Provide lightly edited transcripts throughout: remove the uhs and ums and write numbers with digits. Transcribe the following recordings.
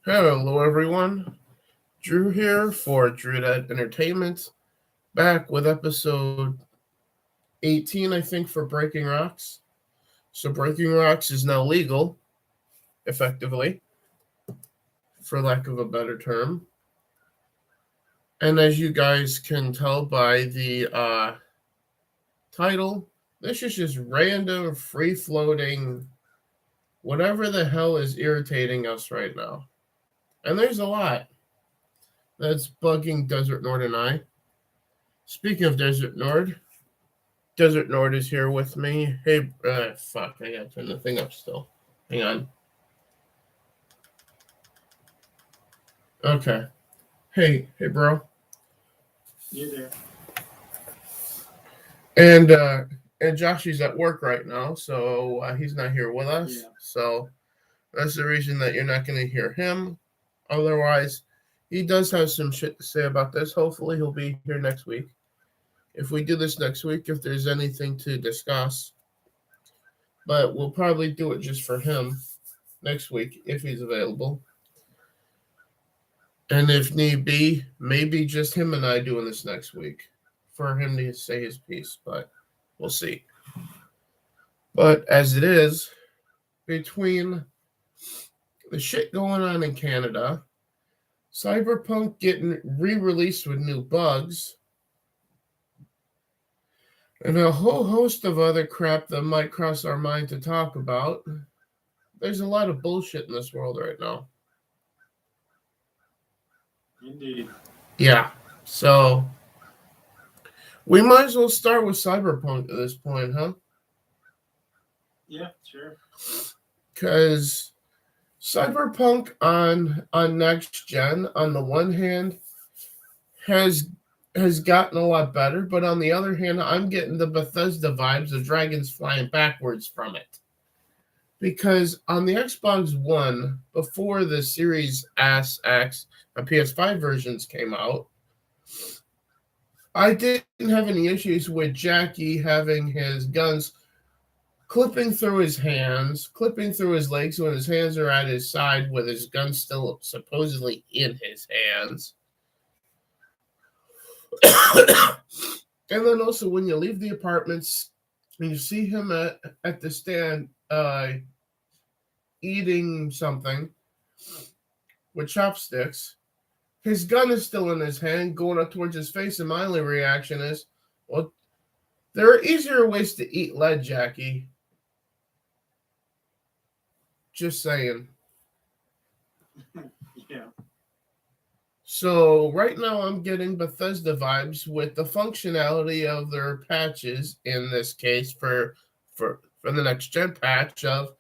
Hello, everyone. Drew here for Drew Entertainment, back with episode 18, I think, for Breaking Rocks. So, Breaking Rocks is now legal, effectively, for lack of a better term. And as you guys can tell by the title, this is just random, free floating, whatever the hell is irritating us right now. And there's a lot that's bugging Desert Nord and I. Speaking of Desert Nord is here with me. Hey, fuck, I gotta turn the thing up still. Hang on. Okay. Hey, bro. You there? And Josh is at work right now, so he's not here with us. Yeah. So that's the reason that you're not gonna hear him. Otherwise, he does have some shit to say about this. Hopefully, he'll be here next week. If we do this next week, if there's anything to discuss, but we'll probably do it just for him next week if he's available. And if need be, maybe just him and I doing this next week for him to say his piece, but we'll see. But as it is, between the shit going on in Canada, Cyberpunk getting re-released with new bugs, and a whole host of other crap that might cross our mind to talk about, there's a lot of bullshit in this world right now. Indeed. Yeah, so we might as well start with Cyberpunk at this point, huh? Yeah, sure. Because Cyberpunk on next gen, on the one hand, has gotten a lot better, but on the other hand, I'm getting the Bethesda vibes of dragons flying backwards from it. Because on the Xbox One, before the Series S, X, and PS5 versions came out, I didn't have any issues with Jackie having his guns clipping through his hands, clipping through his legs when his hands are at his side with his gun still supposedly in his hands. And then also when you leave the apartments and you see him at the stand eating something with chopsticks, his gun is still in his hand going up towards his face, and my only reaction is, well, there are easier ways to eat lead, Jackie. Just saying. Yeah. So right now I'm getting Bethesda vibes with the functionality of their patches, in this case for the next gen patch, of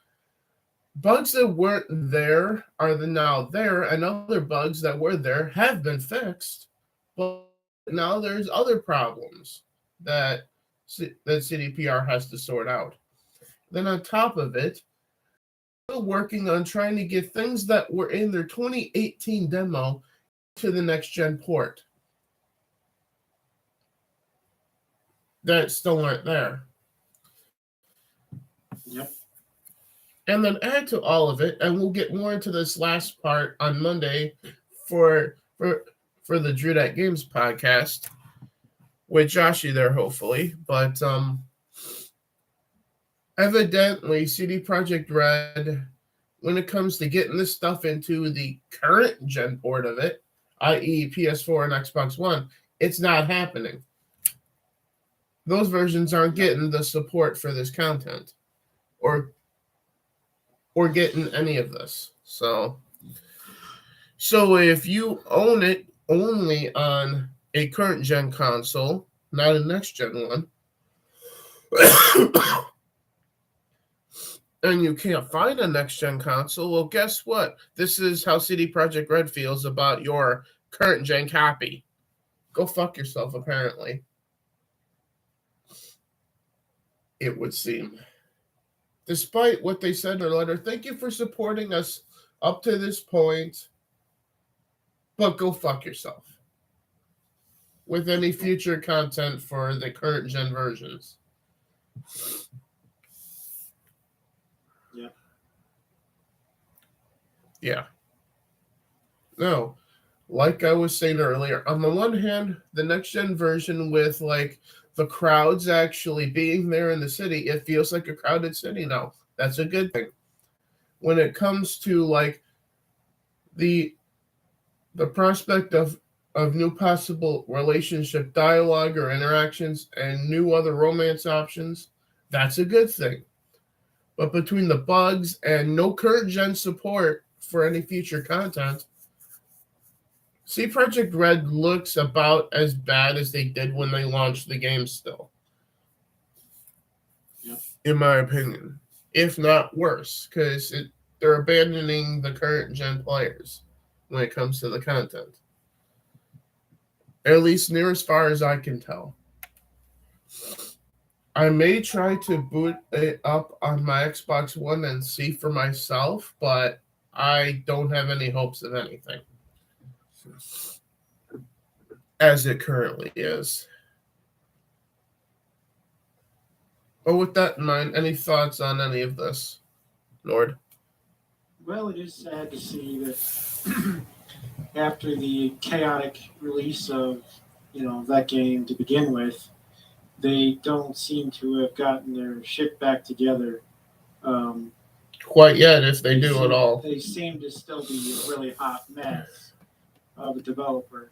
bugs that weren't there are now there, and other bugs that were there have been fixed. But now there's other problems that CDPR has to sort out. Then on top of it, still working on trying to get things that were in their 2018 demo to the next gen port that still aren't there. Yep. And then add to all of it, and we'll get more into this last part on Monday for the Drew That Games podcast with Joshy there, hopefully. But evidently, CD Projekt Red, when it comes to getting this stuff into the current gen port of it, i.e. PS4 and Xbox One, it's not happening. Those versions aren't getting the support for this content or getting any of this. So if you own it only on a current gen console, not a next gen one, and you can't find a next gen console, well, guess what? This is how CD Projekt Red feels about your current gen copy. Go fuck yourself, apparently. It would seem. Despite what they said in their letter, thank you for supporting us up to this point, but go fuck yourself with any future content for the current gen versions. Yeah. Yeah. No. Like I was saying earlier, on the one hand, the next gen version with like the crowds actually being there in the city, it feels like a crowded city now. That's a good thing. When it comes to like the prospect of new possible relationship dialogue or interactions and new other romance options, that's a good thing. But between the bugs and no current gen support for any future content, C Project Red looks about as bad as they did when they launched the game still. Yep. In my opinion. If not worse, because they're abandoning the current gen players when it comes to the content. At least near as far as I can tell. I may try to boot it up on my Xbox One and see for myself, but I don't have any hopes of anything as it currently is. But with that in mind, any thoughts on any of this, Lord? Well, it is sad to see that after the chaotic release of that game to begin with, they don't seem to have gotten their shit back together. Um, Quite yet, if they do at all. They seem to still be a really hot mess of a developer.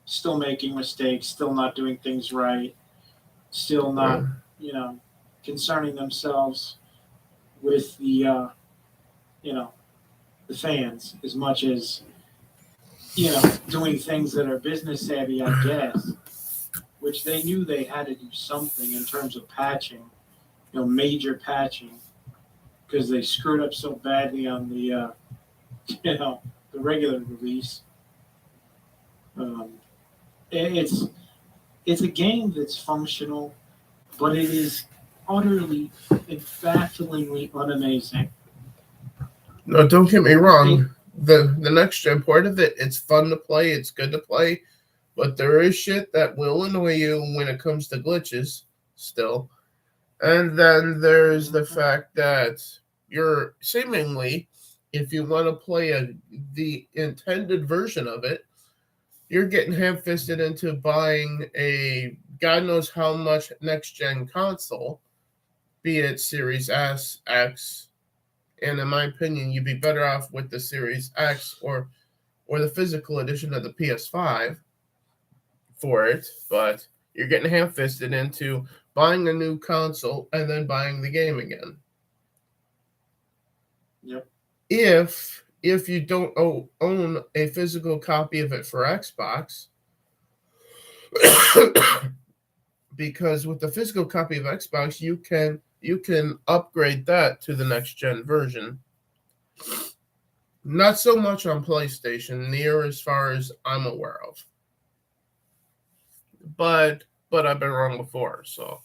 Still making mistakes, still not doing things right, still not, concerning themselves with the fans as much as, doing things that are business savvy, I guess, which they knew they had to do something in terms of patching, major patching, because they screwed up so badly on the, the regular release. It's a game that's functional, but it is utterly and bafflingly unamazing. No, don't get me wrong. The next gen part of it, it's fun to play, it's good to play, but there is shit that will annoy you when it comes to glitches still. And then there's the fact that you're seemingly, if you want to play the intended version of it, you're getting ham-fisted into buying a God knows how much next-gen console, be it Series S, X, and in my opinion, you'd be better off with the Series X or the physical edition of the PS5 for it, but you're getting ham-fisted into buying a new console and then buying the game again. Yep. If you don't own a physical copy of it for Xbox, because with the physical copy of Xbox, you can upgrade that to the next gen version. Not so much on PlayStation, near as far as I'm aware of. But I've been wrong before, so.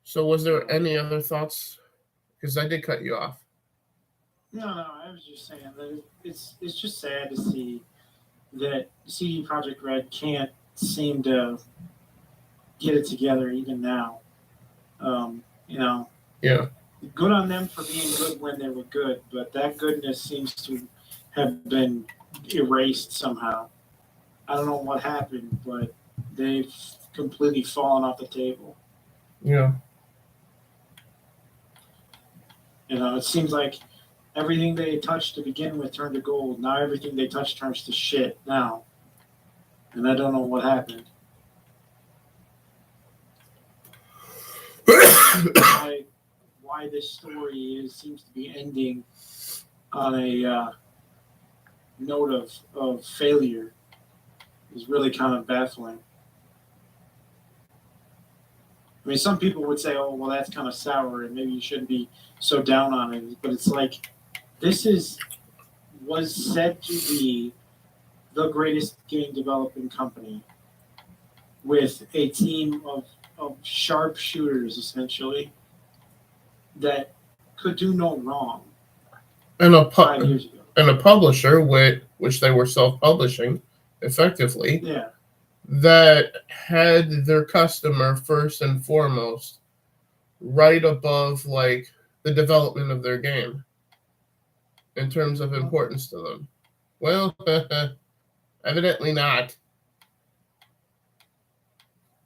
So was there any other thoughts? Because I did cut you off. No, I was just saying that it's just sad to see that CD Projekt Red can't seem to get it together even now. Yeah. Good on them for being good when they were good, but that goodness seems to have been erased somehow. I don't know what happened, but they've completely fallen off the table. Yeah. It seems like everything they touched to begin with turned to gold. Now everything they touch turns to shit now. And I don't know what happened. Why this story seems to be ending on a note of failure is really kind of baffling. I mean, some people would say, oh, well, that's kind of sour and maybe you shouldn't be so down on it. But it's like, this was said to be the greatest game developing company with a team of sharpshooters, that could do no wrong. And 5 years ago. And a publisher, which they were self-publishing effectively. Yeah. That had their customer first and foremost right above like the development of their game. in terms of importance to them? Well, evidently not.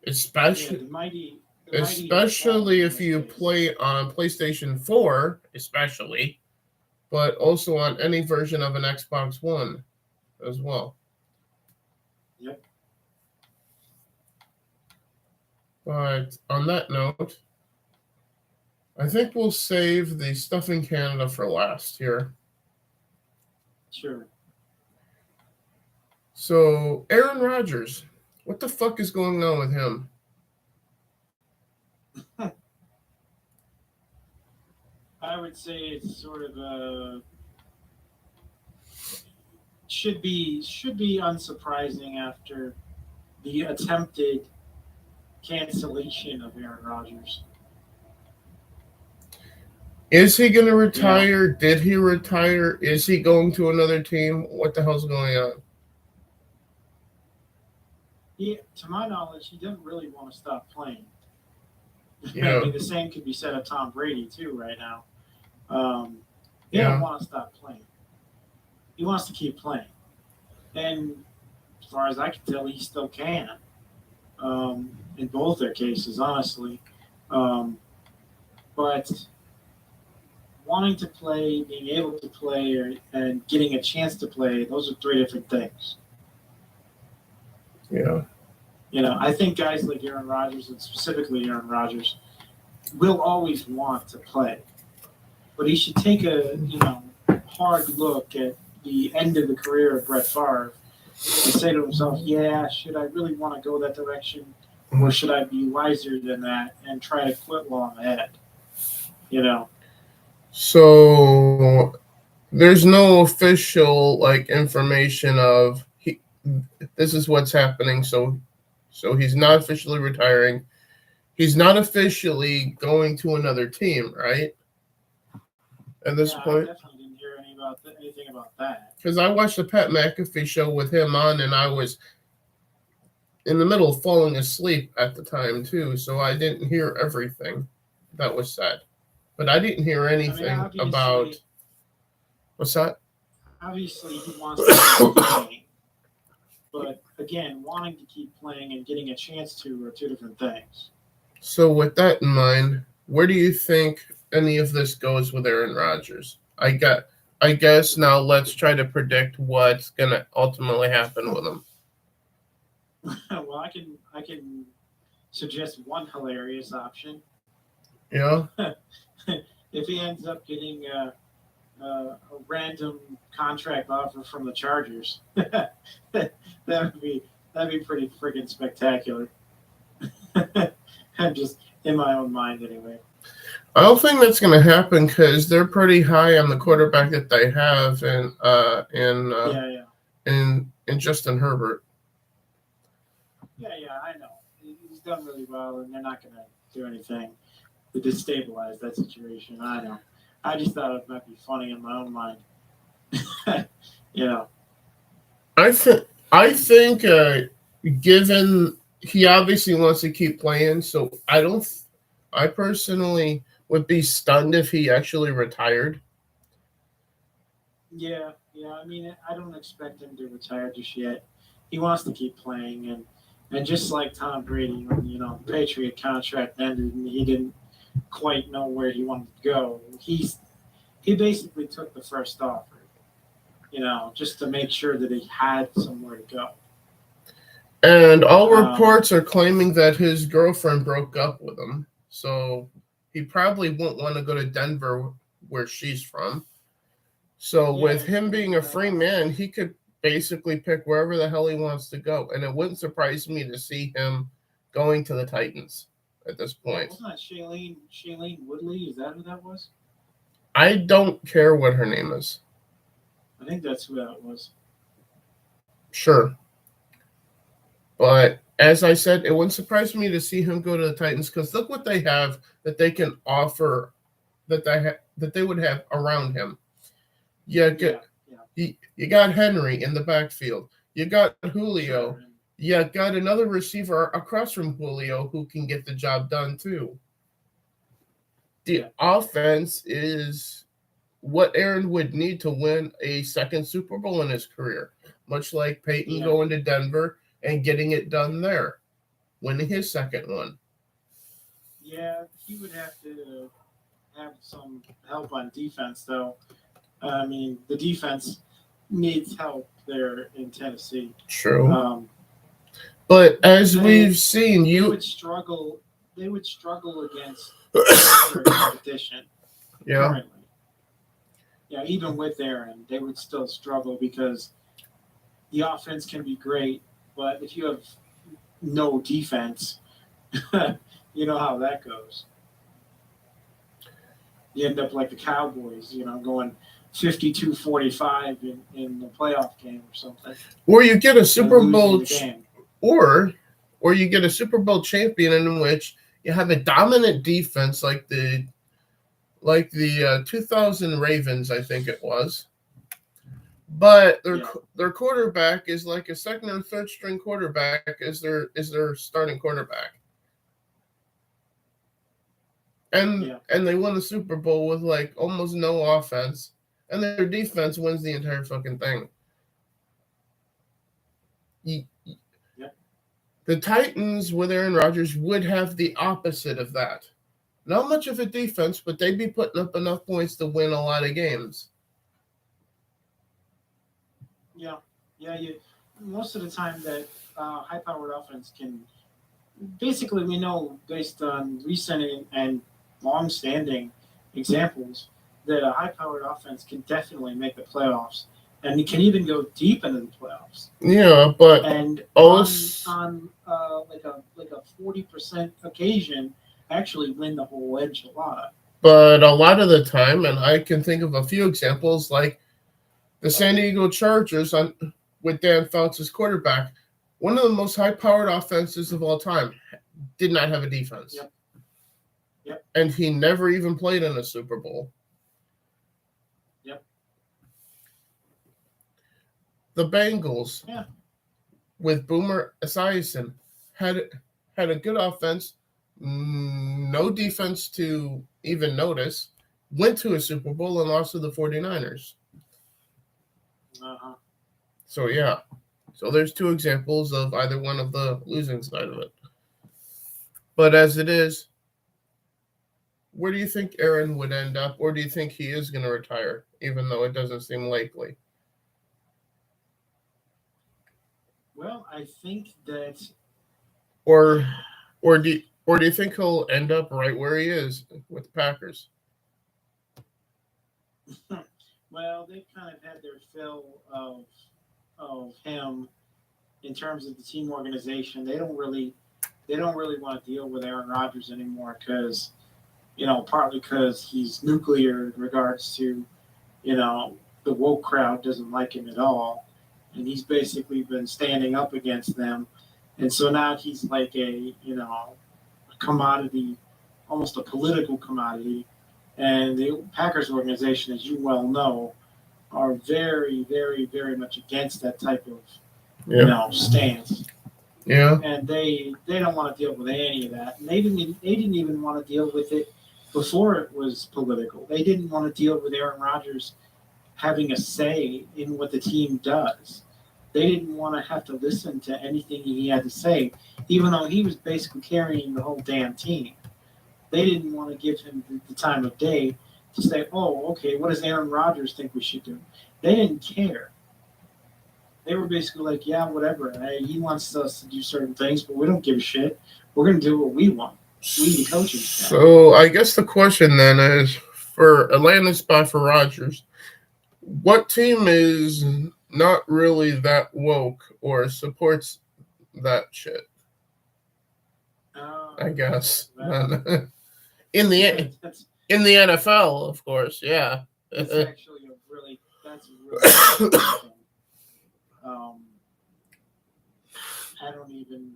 Especially, especially if you play on PlayStation 4, especially, but also on any version of an Xbox One as well. Yep. But on that note, I think we'll save the stuff in Canada for last here. Sure. So, Aaron Rodgers, what the fuck is going on with him? I would say it's sort of a should be unsurprising after the attempted cancellation of Aaron Rodgers. Is he going to retire? Yeah. Did he retire? Is he going to another team? What the hell's going on? To my knowledge, he doesn't really want to stop playing. Yeah. I mean, the same could be said of Tom Brady, too, right now. He doesn't want to stop playing. He wants to keep playing. And as far as I can tell, he still can. In both their cases, honestly. But wanting to play, being able to play, and getting a chance to play, those are three different things. Yeah. I think guys like Aaron Rodgers, and specifically Aaron Rodgers, will always want to play. But he should take a, hard look at the end of the career of Brett Favre and say to himself, yeah, should I really want to go that direction? Or should I be wiser than that and try to quit while I'm ahead? So there's no official information of this is what's happening. So he's not officially retiring. He's not officially going to another team, right? At this point, I definitely didn't hear anything about that. Because I watched the Pat McAfee show with him on, and I was in the middle of falling asleep at the time too, so I didn't hear everything that was said. But I didn't hear anything about what's that? Obviously, he wants to keep playing, but again, wanting to keep playing and getting a chance to are two different things. So, with that in mind, where do you think any of this goes with Aaron Rodgers? I guess now let's try to predict what's going to ultimately happen with him. Well, I can suggest one hilarious option. Yeah. If he ends up getting a random contract offer from the Chargers, that'd be pretty freaking spectacular. I'm just in my own mind anyway. I don't think that's going to happen because they're pretty high on the quarterback that they have, in Justin Herbert. Yeah, I know. He's done really well, and they're not going to do anything to destabilize that situation. I know. I just thought it might be funny in my own mind. I think given he obviously wants to keep playing, so I personally would be stunned if he actually retired. Yeah. I mean, I don't expect him to retire just yet. He wants to keep playing, and just like Tom Brady, when the Patriot contract ended and he didn't quite know where he wanted to go, he basically took the first offer, just to make sure that he had somewhere to go. And all reports are claiming that his girlfriend broke up with him, so he probably won't want to go to Denver, where she's from. So with him being a free man, he could basically pick wherever the hell he wants to go. And it wouldn't surprise me to see him going to the Titans at this point. Wasn't that Shailene Woodley? Is that who that was? I don't care what her name is. I think that's who that was. Sure. But as I said, it wouldn't surprise me to see him go to the Titans because look what they have that they can offer that they would have around him. You got Henry in the backfield. You got Julio. Sure. You got another receiver across from Julio who can get the job done too. The offense is what Aaron would need to win a second Super Bowl in his career, much like Peyton going to Denver and getting it done there, winning his second one. Yeah, he would have to have some help on defense, though. I mean, the defense needs help there in Tennessee. True. But as we've seen, they would struggle. They would struggle against their competition. Yeah. Currently. Yeah, even with Aaron, they would still struggle because the offense can be great, but if you have no defense, you know how that goes. You end up like the Cowboys, going 52-45 in the playoff game or something. Or you get a Super Bowl or you get a Super Bowl champion in which you have a dominant defense like the 2000 Ravens, I think it was. But their quarterback is like a second or third string quarterback is their starting quarterback. And they won the Super Bowl with like almost no offense, and their defense wins the entire fucking thing. The Titans with Aaron Rodgers would have the opposite of that. Not much of a defense, but they'd be putting up enough points to win a lot of games. Yeah. Most of the time that high-powered offense can, basically, we know based on recent and long-standing examples that a high-powered offense can definitely make the playoffs, and it can even go deep into the playoffs. Yeah, but and on like a 40% occasion, actually win the whole enchilada. But a lot of the time, and I can think of a few examples, like the San Diego Chargers with Dan Fouts as quarterback, one of the most high-powered offenses of all time, did not have a defense. Yep. And he never even played in a Super Bowl. Yep. The Bengals, with Boomer Esiason, had a good offense, no defense to even notice, went to a Super Bowl and lost to the 49ers. So, yeah. So there's two examples of either one of the losing side of it. But as it is, where do you think Aaron would end up, or do you think he is going to retire, even though it doesn't seem likely? Well, I think that, or do you think he'll end up right where he is with the Packers? Well, they've kind of had their fill of him in terms of the team organization. They don't really want to deal with Aaron Rodgers anymore because, partly because he's nuclear in regards to, the woke crowd doesn't like him at all. And he's basically been standing up against them. And so now he's like a commodity, almost a political commodity. And the Packers organization, as you well know, are very, very, very much against that type of, stance. Yeah. And they don't want to deal with any of that. And they didn't even want to deal with it before it was political. They didn't want to deal with Aaron Rodgers having a say in what the team does. They didn't want to have to listen to anything he had to say, even though he was basically carrying the whole damn team. They didn't want to give him the time of day to say, oh, okay, what does Aaron Rodgers think we should do? They didn't care. They were basically like, yeah, whatever. Hey, he wants us to do certain things, but we don't give a shit. We're going to do what we want. We, the coaching staff. So I guess the question then is, for a landing spot for Rodgers, what team is not really that woke or supports that shit? I guess. In the NFL, of course, yeah. That's actually a really question. I don't even.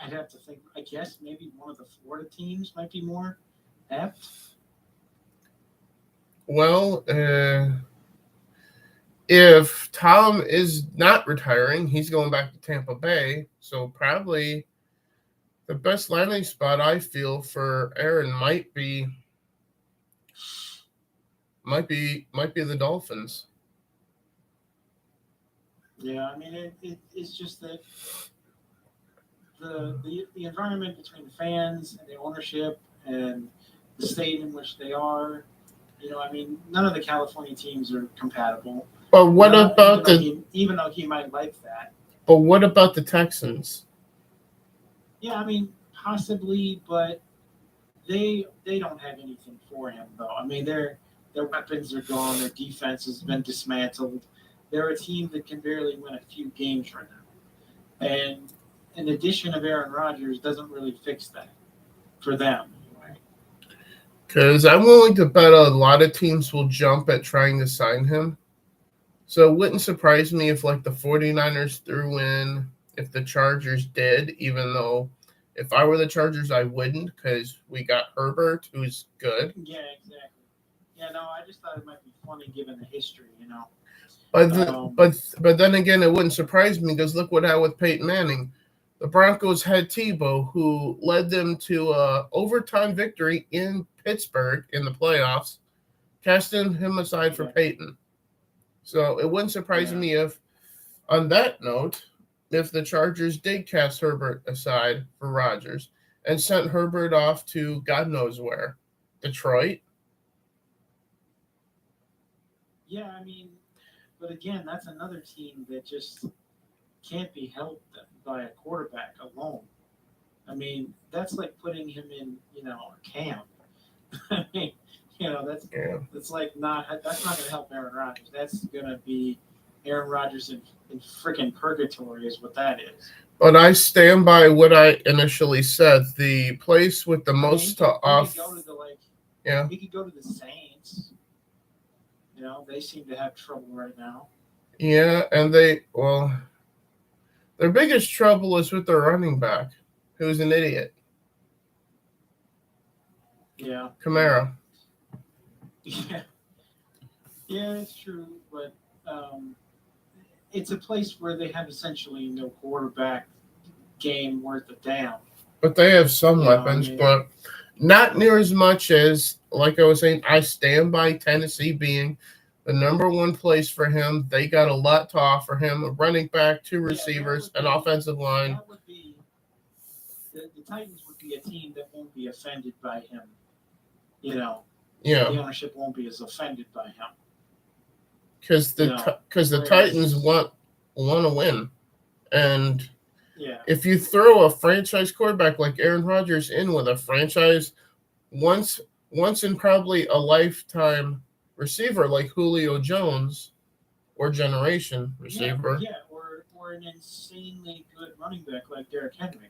I'd have to think. I guess maybe one of the Florida teams might be more apt. Well, if Tom is not retiring, he's going back to Tampa Bay. So probably the best landing spot I feel for Aaron might be Might be the Dolphins. Yeah, I mean, it's just that the environment between the fans and the ownership and the state in which they are. I mean, none of the California teams are compatible. But what about even though he might like that. But what about the Texans? Yeah, I mean, possibly, but they don't have anything for him though. I mean, their weapons are gone. Their defense has been dismantled. They're a team that can barely win a few games right now, and an addition of Aaron Rodgers doesn't really fix that for them. Anyway. Because I'm willing to bet a lot of teams will jump at trying to sign him. So it wouldn't surprise me if like the 49ers threw in, if the Chargers did, even though if I were the Chargers, I wouldn't, because we got Herbert, who's good. Yeah, exactly. Yeah, no, I just thought it might be funny given the history, But then again, it wouldn't surprise me because look what happened with Peyton Manning. The Broncos had Tebow, who led them to a overtime victory in Pittsburgh in the playoffs, casting him aside for Peyton. So it wouldn't surprise me if, on that note, if the Chargers did cast Herbert aside for Rodgers and sent Herbert off to God knows where, Detroit. Yeah, I mean, but again, that's another team that just can't be helped by a quarterback alone. I mean, that's like putting him in, a camp. I mean, that's like that's not going to help Aaron Rodgers. That's going to be Aaron Rodgers in freaking purgatory, is what that is. But I stand by what I initially said. The place with the most to off. He could go to the Saints. They seem to have trouble right now. Yeah, and their biggest trouble is with their running back, who's an idiot. Yeah. Kamara. Yeah. Yeah, it's true, but it's a place where they have essentially no quarterback game worth a damn. But they have some weapons, but not near as much as, like I was saying, I stand by Tennessee being the number one place for him. They got a lot to offer him: a running back, two receivers, an offensive line. That would be the Titans would be a team that won't be offended by him. Yeah. The ownership won't be as offended by him. Because the Titans want to win, and if you throw a franchise quarterback like Aaron Rodgers in with a franchise once in probably a lifetime receiver like Julio Jones, or generation receiver, or an insanely good running back like Derrick Henry,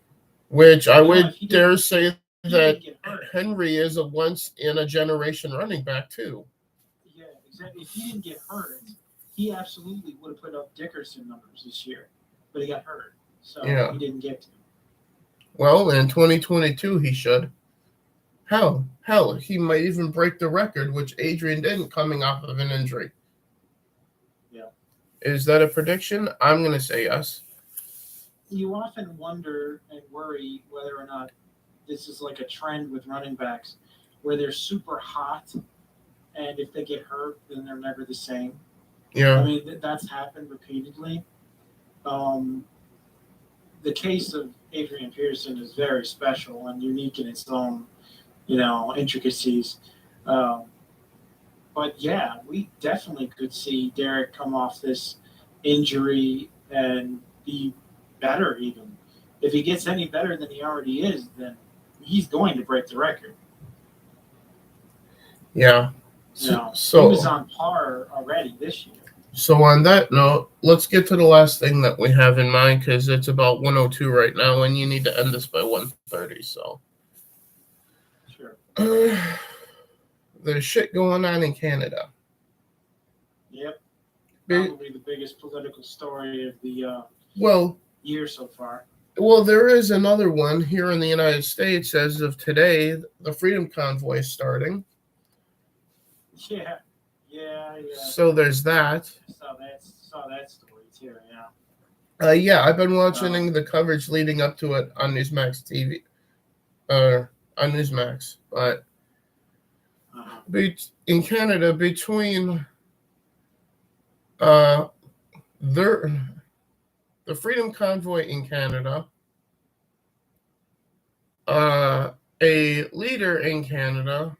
which I would dare say that Henry is a once in a generation running back too. Yeah, exactly. If he didn't get hurt, he absolutely would have put up Dickerson numbers this year, but he got hurt, so he didn't get to. Well, in 2022, he should. Hell, he might even break the record, which Adrian didn't, coming off of an injury. Yeah. Is that a prediction? I'm going to say yes. You often wonder and worry whether or not this is like a trend with running backs, where they're super hot, and if they get hurt, then they're never the same. Yeah. I mean, that's happened repeatedly. The case of Adrian Peterson is very special and unique in its own, intricacies. But yeah, we definitely could see Derek come off this injury and be better even. If he gets any better than he already is, then he's going to break the record. Yeah. So he was on par already this year. So on that note, let's get to the last thing that we have in mind, because it's about 1:02 right now, and you need to end this by 1:30. So. Sure. There's shit going on in Canada. Yep. Probably the biggest political story of the year so far. Well, there is another one here in the United States as of today. The Freedom Convoy is starting. Yeah. So there's that. Saw that story too. Yeah, I've been watching the coverage leading up to it on Newsmax TV. On Newsmax, but in Canada between uh, their the Freedom Convoy in Canada, uh, a leader in Canada.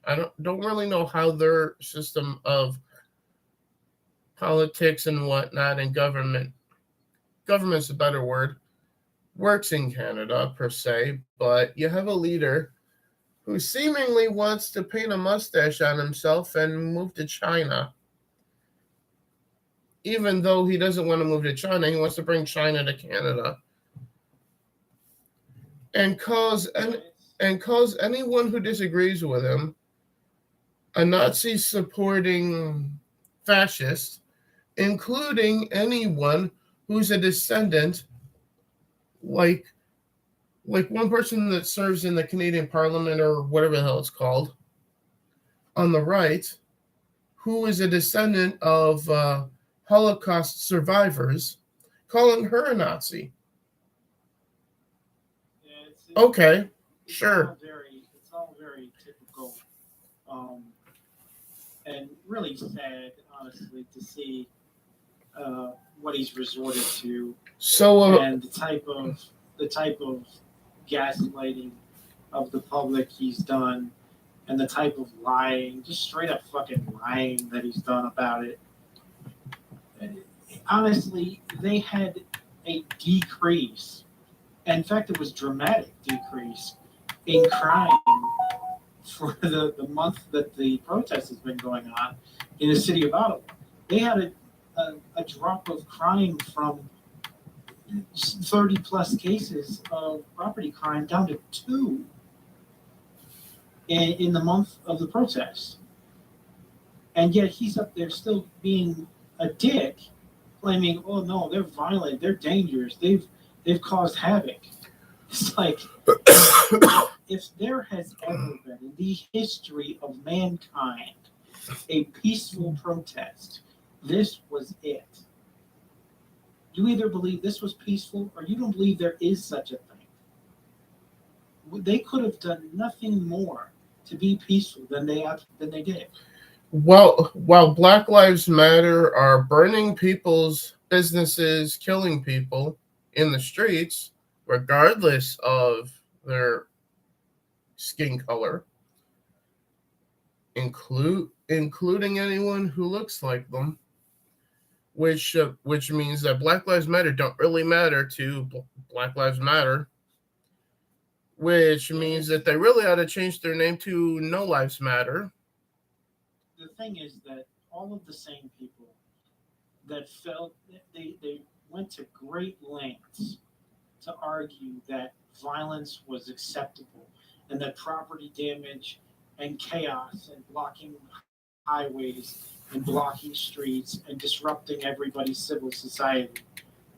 I don't really know how their system of politics and whatnot and government's a better word, works in Canada per se, but you have a leader who seemingly wants to paint a mustache on himself and move to China. Even though he doesn't want to move to China, he wants to bring China to Canada and cause anyone who disagrees with him a Nazi supporting fascist, including anyone who's a descendant, like one person that serves in the Canadian Parliament or whatever the hell it's called on the right, who is a descendant of Holocaust survivors, calling her a Nazi. Yeah, okay, sure. It's all very typical, and really sad, honestly, to see what he's resorted to, and the type of gaslighting of the public he's done, and the type of lying, just straight up fucking lying that he's done about it. And honestly, they had a decrease. In fact, it was dramatic decrease in crime for the month that the protest has been going on in the city of Ottawa. They had a drop of crime from 30 plus cases of property crime down to 2 in the month of the protest. And yet he's up there still being a dick, claiming, "Oh no, they're violent, they're dangerous, they've caused havoc." It's like, if there has ever been in the history of mankind a peaceful protest, this was it. You either believe this was peaceful or you don't believe there is such a thing. They could have done nothing more to be peaceful than they did. Well, while Black Lives Matter are burning people's businesses, killing people in the streets, regardless of their skin color, including anyone who looks like them, which means that Black Lives Matter don't really matter to Black Lives Matter, which means that they really ought to change their name to No Lives Matter. The thing is that all of the same people that felt they went to great lengths to argue that violence was acceptable and that property damage and chaos and blocking highways and blocking streets and disrupting everybody's civil society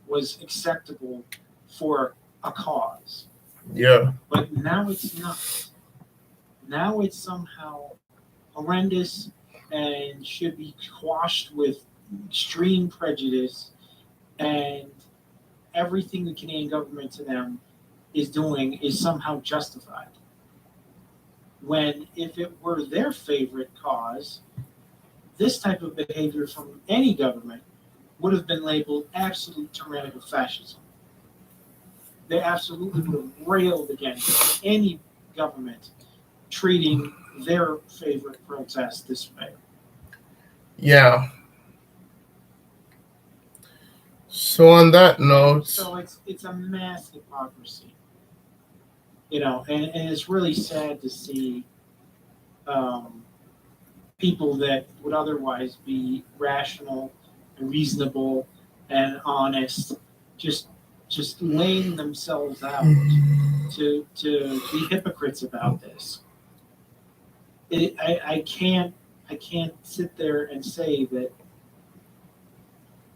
was acceptable for a cause. Yeah. But now it's not. Now it's somehow horrendous and should be quashed with extreme prejudice, and everything the Canadian government to them is doing is somehow justified. When if it were their favorite cause, this type of behavior from any government would have been labeled absolute tyrannical fascism. They absolutely would have railed against any government treating their favorite protest this way. Yeah. So on that note, so it's a mass hypocrisy, and it's really sad to see people that would otherwise be rational and reasonable and honest just laying themselves out to be hypocrites about this. I can't sit there and say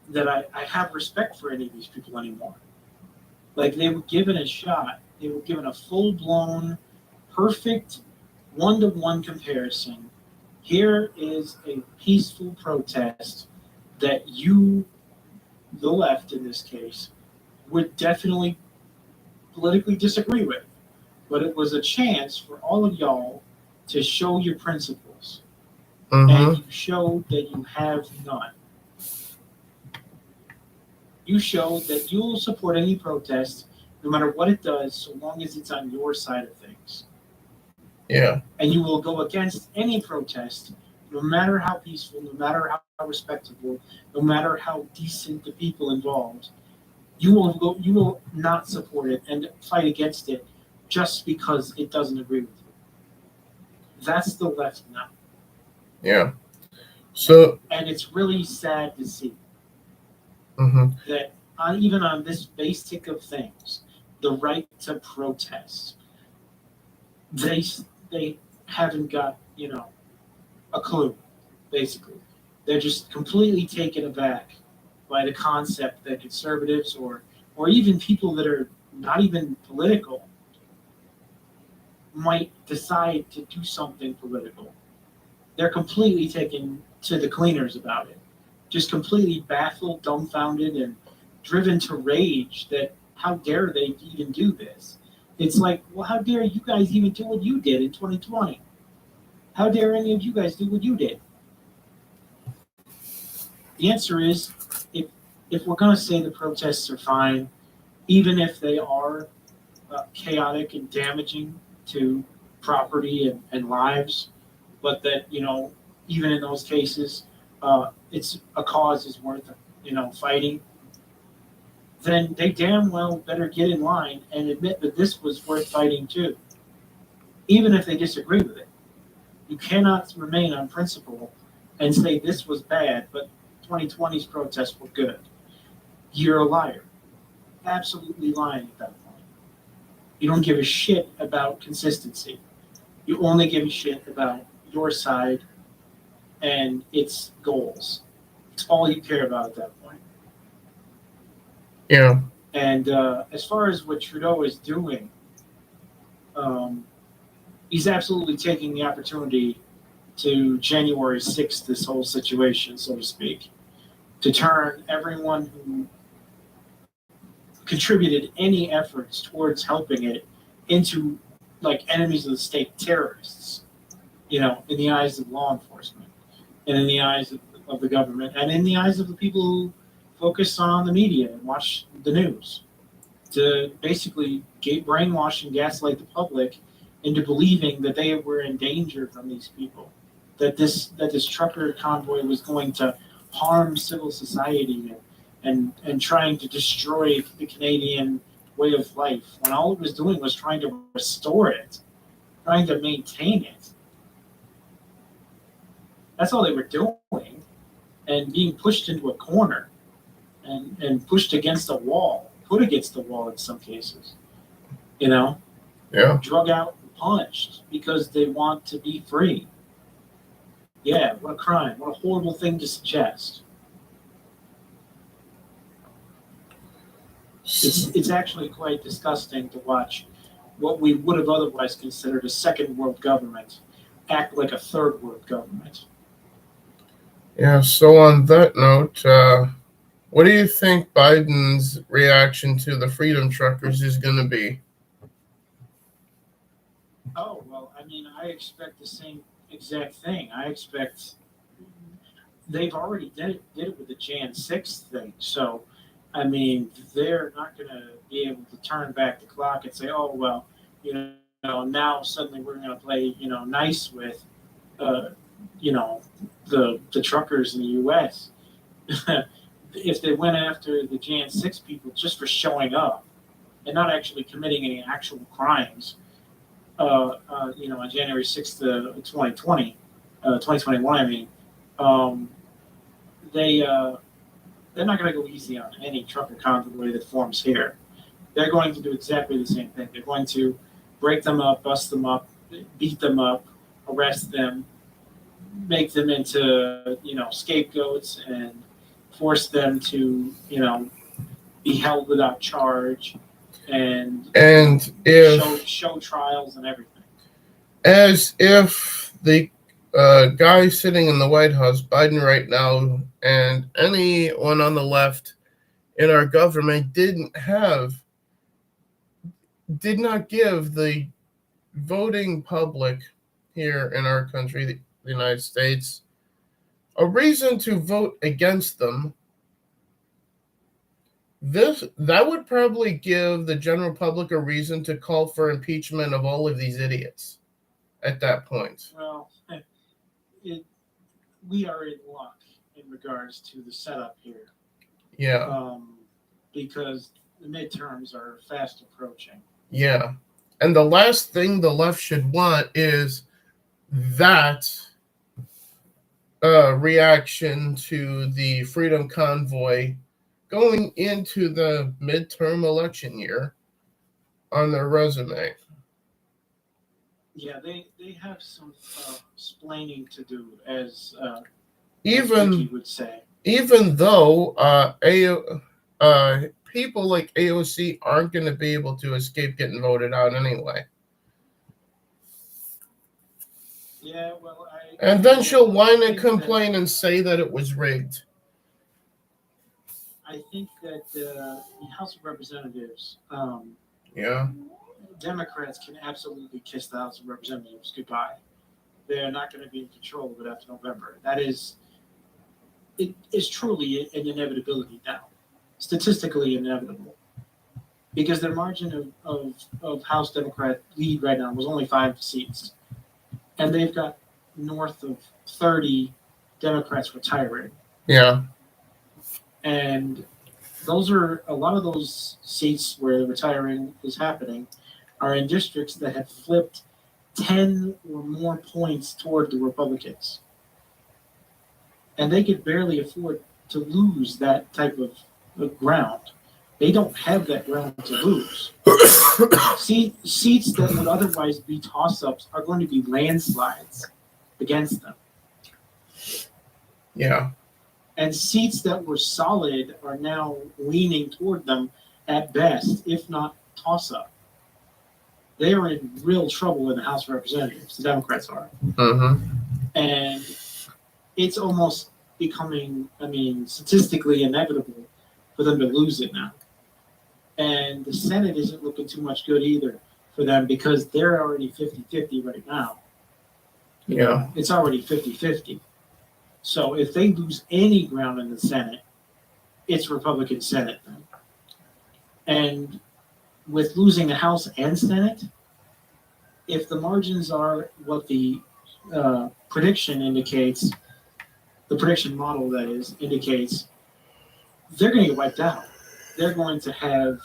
that I have respect for any of these people anymore. Like, they were given a shot. They were given a full-blown, perfect, one-to-one comparison. Here is a peaceful protest that you, the left in this case, would definitely politically disagree with. But it was a chance for all of y'all to show your principles, Mm-hmm. and you show that you have none. You show that you will support any protest, no matter what it does, so long as it's on your side of things. Yeah. And you will go against any protest, no matter how peaceful, no matter how respectable, no matter how decent the people involved. You will not support it and fight against it just because it doesn't agree with you. That's the left now. Yeah. So. And it's really sad to see Mm-hmm. that even on this basic of things, the right to protest, they they haven't got a clue. Basically, they're just completely taken aback by the concept that conservatives or even people that are not even political might decide to do something political. They're completely taken to the cleaners about it, just completely baffled, dumbfounded, and driven to rage that how dare they even do this? It's like, well, how dare you guys even do what you did in 2020? How dare any of you guys do what you did? The answer is, if if we're going to say the protests are fine, even if they are chaotic and damaging to property and lives, but that even in those cases, it's a cause is worth fighting. Then they damn well better get in line and admit that this was worth fighting too, even if they disagree with it. You cannot remain on principle and say this was bad, but 2020's protests were good. You're a liar. Absolutely lying at that point. You don't give a shit about consistency. You only give a shit about your side and its goals. It's all you care about at that point. Yeah. And as far as what Trudeau is doing, um, he's absolutely taking the opportunity to January 6th this whole situation, so to speak, to turn everyone who contributed any efforts towards helping it into like enemies of the state terrorists, in the eyes of law enforcement and in the eyes of the government and in the eyes of the people who focus on the media and watch the news, to basically brainwash and gaslight the public into believing that they were in danger from these people, that this trucker convoy was going to harm civil society and trying to destroy the Canadian way of life, when all it was doing was trying to restore it, trying to maintain it. That's all they were doing, and being pushed into a corner and pushed against a wall, put against the wall in some cases, Yeah. drug out and punched because they want to be free. Yeah, what a crime. What a horrible thing to suggest. It's actually quite disgusting to watch what we would have otherwise considered a second world government act like a third world government. Yeah. So on that note, what do you think Biden's reaction to the Freedom Truckers is going to be? Oh, well, I mean, I expect the same exact thing. I expect they've already did it with the Jan 6th thing. So, I mean, they're not going to be able to turn back the clock and say, oh, well, now suddenly we're going to play, nice with, the truckers in the U.S. If they went after the Jan 6 people just for showing up and not actually committing any actual crimes, on January 6th, 2020, 2021, I mean, they're not going to go easy on any trucker convoy that forms here. They're going to do exactly the same thing. They're going to break them up, bust them up, beat them up, arrest them, make them into, scapegoats and force them to, be held without charge and if show trials and everything. As if the guy sitting in the White House, Biden right now, and anyone on the left in our government did not give the voting public here in our country, the United States, a reason to vote against them, that would probably give the general public a reason to call for impeachment of all of these idiots at that point. Well, we are in luck in regards to the setup here. Yeah. Because the midterms are fast approaching. Yeah. And the last thing the left should want is that reaction to the Freedom Convoy going into the midterm election year on their resume. Yeah, they have some splaining to do, as Even would say. Even though people like AOC aren't going to be able to escape getting voted out anyway. Yeah, well, and then she'll whine and complain and say that it was rigged. I think that the House of Representatives, Yeah. Democrats can absolutely kiss the House of Representatives goodbye. They are not going to be in control of it after November. It is truly an inevitability now, statistically inevitable, because their margin of House Democrat lead right now was only 5 seats, and they've got north of 30 Democrats retiring. Yeah. And those are a lot of those seats where the retiring is happening are in districts that have flipped 10 or more points toward the Republicans. And they could barely afford to lose that type of ground. They don't have that ground to lose. Seats that would otherwise be toss-ups are going to be landslides against them. Yeah. And seats that were solid are now leaning toward them at best, if not toss-up. They are in real trouble in the House of Representatives. The Democrats are. Mm-hmm. And it's almost becoming, statistically inevitable for them to lose it now. And the Senate isn't looking too much good either for them because they're already 50-50 right now. Yeah. It's already 50-50. So if they lose any ground in the Senate, it's Republican Senate then. And with losing the House and Senate, if the margins are what the prediction indicates, the prediction model that is indicates, they're going to get wiped out. They're going to have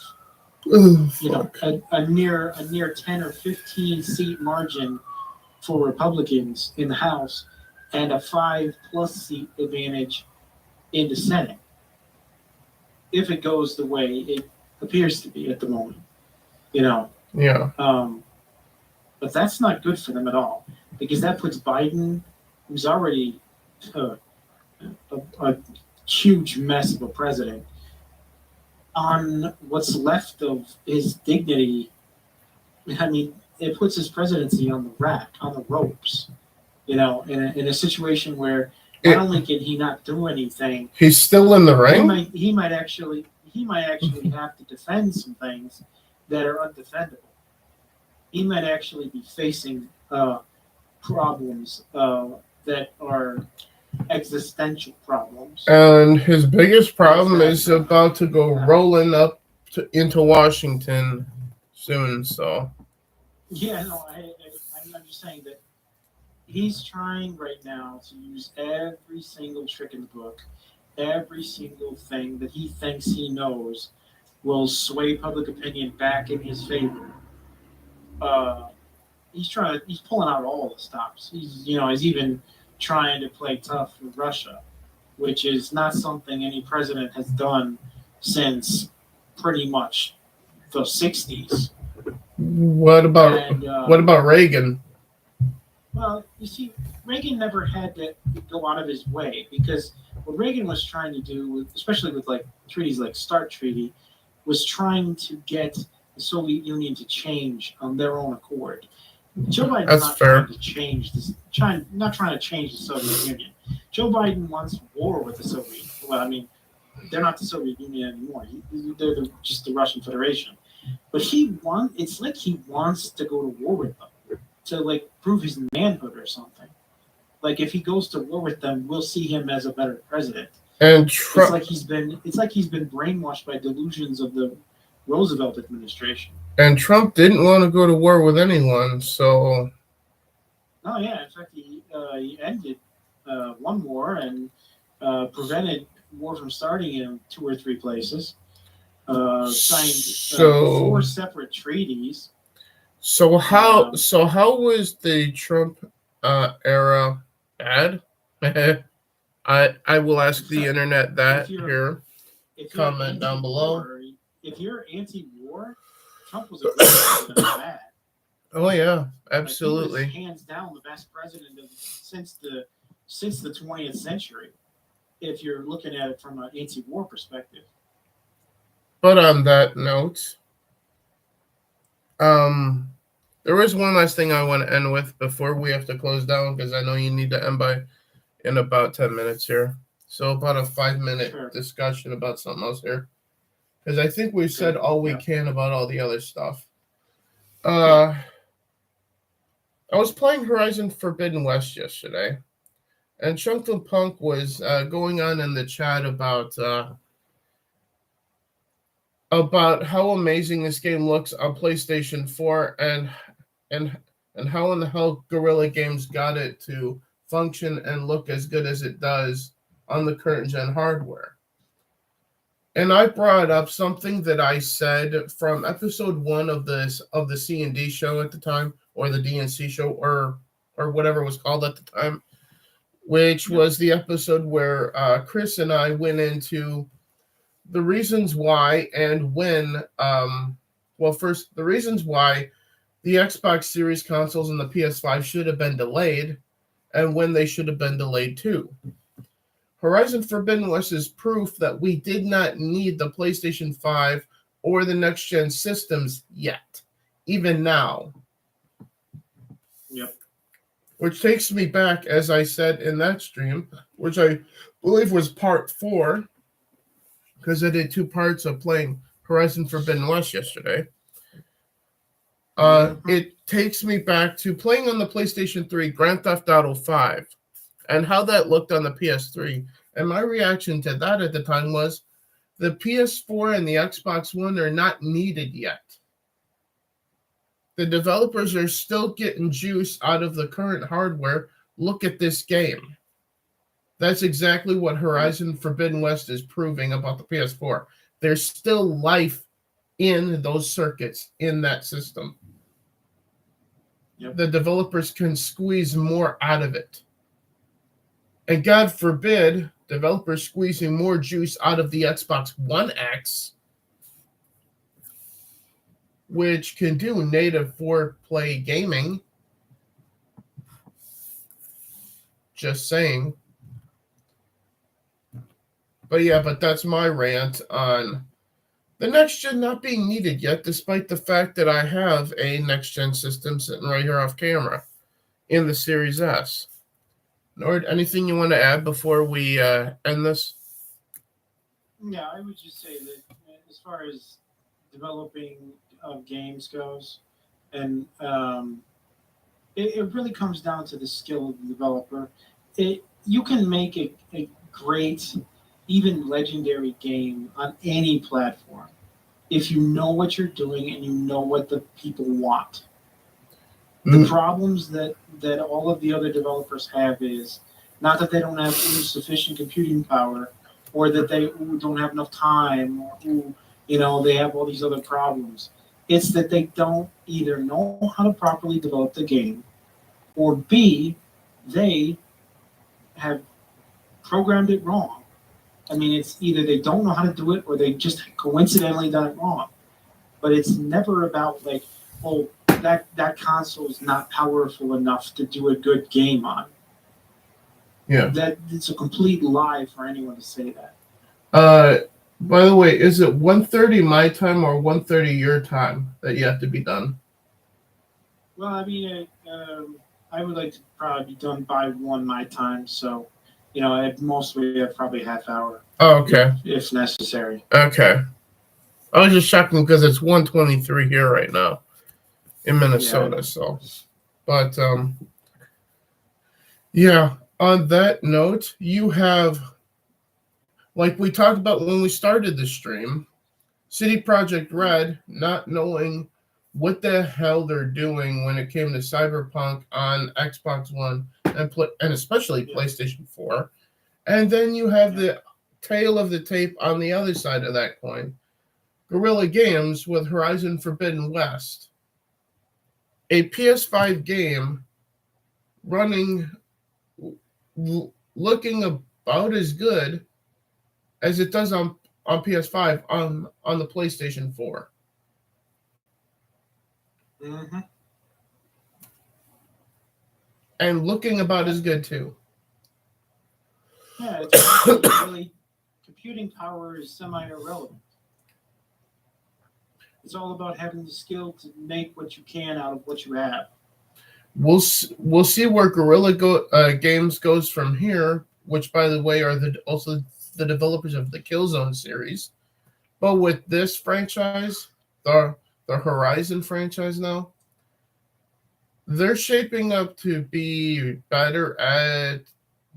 a near 10 or 15 seat margin for Republicans in the House and a 5+ seat advantage in the Senate, if it goes the way it appears to be at the moment. Yeah. But that's not good for them at all, because that puts Biden, who's already a huge mess of a president, on what's left of his dignity. It puts his presidency on the rack, on the ropes. In a situation where not only can he not do anything, he's still in the ring. He might actually have to defend some things that are undefendable. He might actually be facing problems that are existential problems. And his biggest problem is about to go rolling up into Washington soon. So. Yeah, no, I'm just saying that he's trying right now to use every single trick in the book, every single thing that he thinks he knows will sway public opinion back in his favor. He's pulling out all the stops. He's even trying to play tough with Russia, which is not something any president has done since pretty much the 60s. What about Reagan? Well, you see, Reagan never had to go out of his way, because what Reagan was trying to do, especially with like treaties like START Treaty, was trying to get the Soviet Union to change on their own accord. Joe Biden's not trying to change this. Not trying to change the Soviet Union. Joe Biden wants war with the Soviet. Well, they're not the Soviet Union anymore. They're just the Russian Federation. But it's like he wants to go to war with them, to like prove his manhood or something. Like if he goes to war with them, we'll see him as a better president. And It's Trump like he's been brainwashed by delusions of the Roosevelt administration. didn't want to go to war with anyone, so Oh yeah, in fact he ended one war and prevented war from starting in 2 or 3 places. Signed 4 separate treaties. how was the Trump era bad? I will ask the internet that here. If Comment down below. If you're anti-war, Trump was a great president of that. Oh yeah, absolutely. Like he was hands down the best president since the 20th century. If you're looking at it from an anti-war perspective. But on that note, there is one last thing I want to end with before we have to close down, because I know you need to end by in about 10 minutes here. So about a 5-minute discussion about something else here, because I think we've said all we can about all the other stuff. I was playing Horizon Forbidden West yesterday, and Chunkin Punk was going on in the chat about how amazing this game looks on PlayStation 4 and how in the hell Guerrilla Games got it to function and look as good as it does on the current gen hardware. And I brought up something that I said from episode 1 of the C&D show at the time, or the DNC show, or whatever it was called at the time, which was the episode where Chris and I went into the reasons why and when, first, the reasons why the Xbox Series consoles and the PS5 should have been delayed, and when they should have been delayed too. Horizon Forbidden West is proof that we did not need the PlayStation 5 or the next-gen systems yet, even now. Yep. Which takes me back, as I said in that stream, which I believe was part 4, because I did 2 parts of playing Horizon Forbidden West yesterday. It takes me back to playing on the PlayStation 3 Grand Theft Auto 5 and how that looked on the PS3. And my reaction to that at the time was the PS4 and the Xbox One are not needed yet. The developers are still getting juice out of the current hardware. Look at this game. That's exactly what Horizon Forbidden West is proving about the PS4. There's still life in those circuits in that system. Yep. The developers can squeeze more out of it. And God forbid, developers squeezing more juice out of the Xbox One X, which can do native 4-play gaming. Just saying. But that's my rant on the next gen not being needed yet, despite the fact that I have a next gen system sitting right here off camera in the Series S. Nord, anything you want to add before we end this? Yeah, I would just say that as far as developing games goes, and it really comes down to the skill of the developer. You can make a great, even legendary game on any platform if you know what you're doing and you know what the people want. The problems that all of the other developers have is not that they don't have sufficient computing power, or that they don't have enough time, or they have all these other problems. It's that they don't either know how to properly develop the game, or B, they have programmed it wrong. I mean, it's either they don't know how to do it or they just coincidentally done it wrong. But it's never about like, oh, that console is not powerful enough to do a good game on. Yeah. It's a complete lie for anyone to say that. By the way, is it 1:30 my time or 1:30 your time that you have to be done? Well, I mean, I would like to probably be done by 1 my time, so at most we have probably half hour. Oh, okay. If necessary. Okay. I was just checking because it's 1:23 here right now in Minnesota. Yeah. So, But yeah, on that note, you have, like we talked about when we started the stream, City Project Red not knowing what the hell they're doing when it came to Cyberpunk on Xbox One and especially PlayStation 4. And then you have the tail of the tape on the other side of that coin. Guerrilla Games with Horizon Forbidden West. A PS5 game running, looking about as good as it does on PS5 on the PlayStation 4. Mm-hmm. And looking about as good too. Yeah, it's really computing power is semi-irrelevant. It's all about having the skill to make what you can out of what you have. We'll see where Guerrilla Games goes from here, which, by the way, are also the developers of the Killzone series. But with this franchise, the Horizon franchise now, they're shaping up to be better at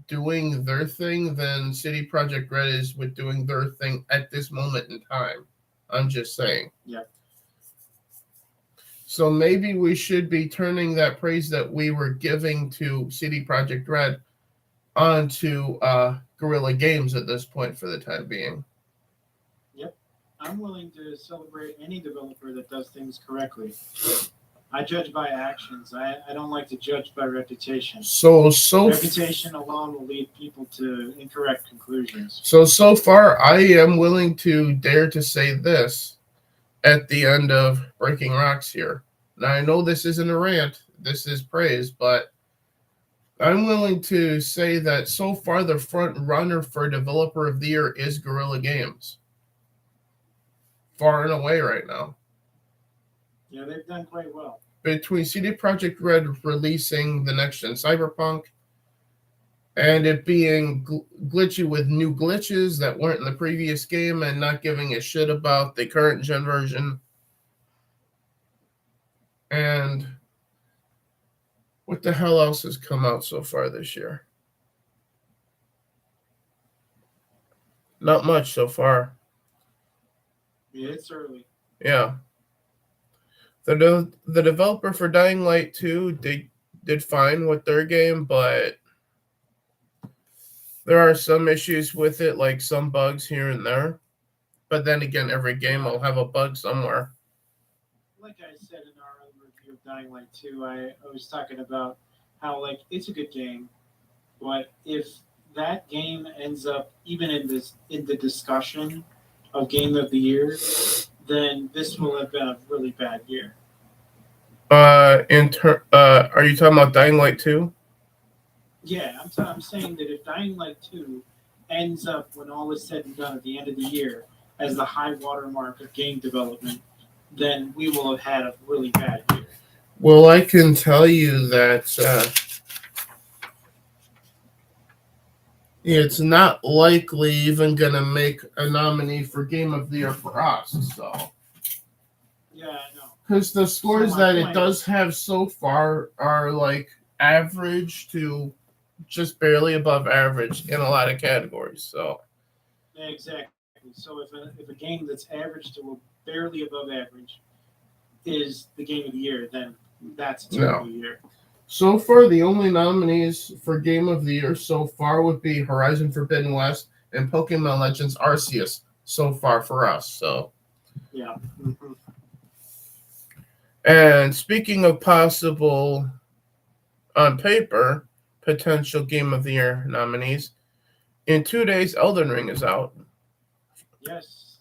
doing their thing than City Project Red is with doing their thing at this moment in time. I'm just saying. Yeah. So maybe we should be turning that praise that we were giving to City Project Red onto Guerrilla Games at this point for the time being. Yep. I'm willing to celebrate any developer that does things correctly. I judge by actions. I don't like to judge by reputation. So reputation alone will lead people to incorrect conclusions. So far, I am willing to dare to say this at the end of Breaking Rocks here. Now, I know this isn't a rant. This is praise, but I'm willing to say that so far the front runner for Developer of the Year is Guerrilla Games. Far and away right now. Yeah, they've done quite well. Between CD Projekt Red releasing the next gen Cyberpunk and it being glitchy with new glitches that weren't in the previous game and not giving a shit about the current gen version. And what the hell else has come out so far this year? Not much so far. Yeah, it's early. Yeah. The developer for Dying Light 2 did fine with their game, but there are some issues with it, like some bugs here and there. But then again, every game will have a bug somewhere. Like I said in our other review of Dying Light 2, I was talking about how, like, it's a good game, but if that game ends up even in the discussion of Game of the Year, then this will have been a really bad year. Are you talking about Dying Light 2? Yeah, I'm saying that if Dying Light 2 ends up, when all is said and done at the end of the year, as the high watermark of game development, then we will have had a really bad year. Well, I can tell you that it's not likely even going to make a nominee for Game of the Year for us. So. Yeah, I know. Because the scores that it does have so far are like average to just barely above average in a lot of categories. So. Yeah, exactly. So if a game that's average to barely above average is the Game of the Year, then that's a terrible year. So far, the only nominees for Game of the Year so far would be Horizon Forbidden West and Pokemon Legends Arceus so far for us. So. Yeah. Mm-hmm. And speaking of possible, on paper, potential Game of the Year nominees, in 2 days, Elden Ring is out. Yes,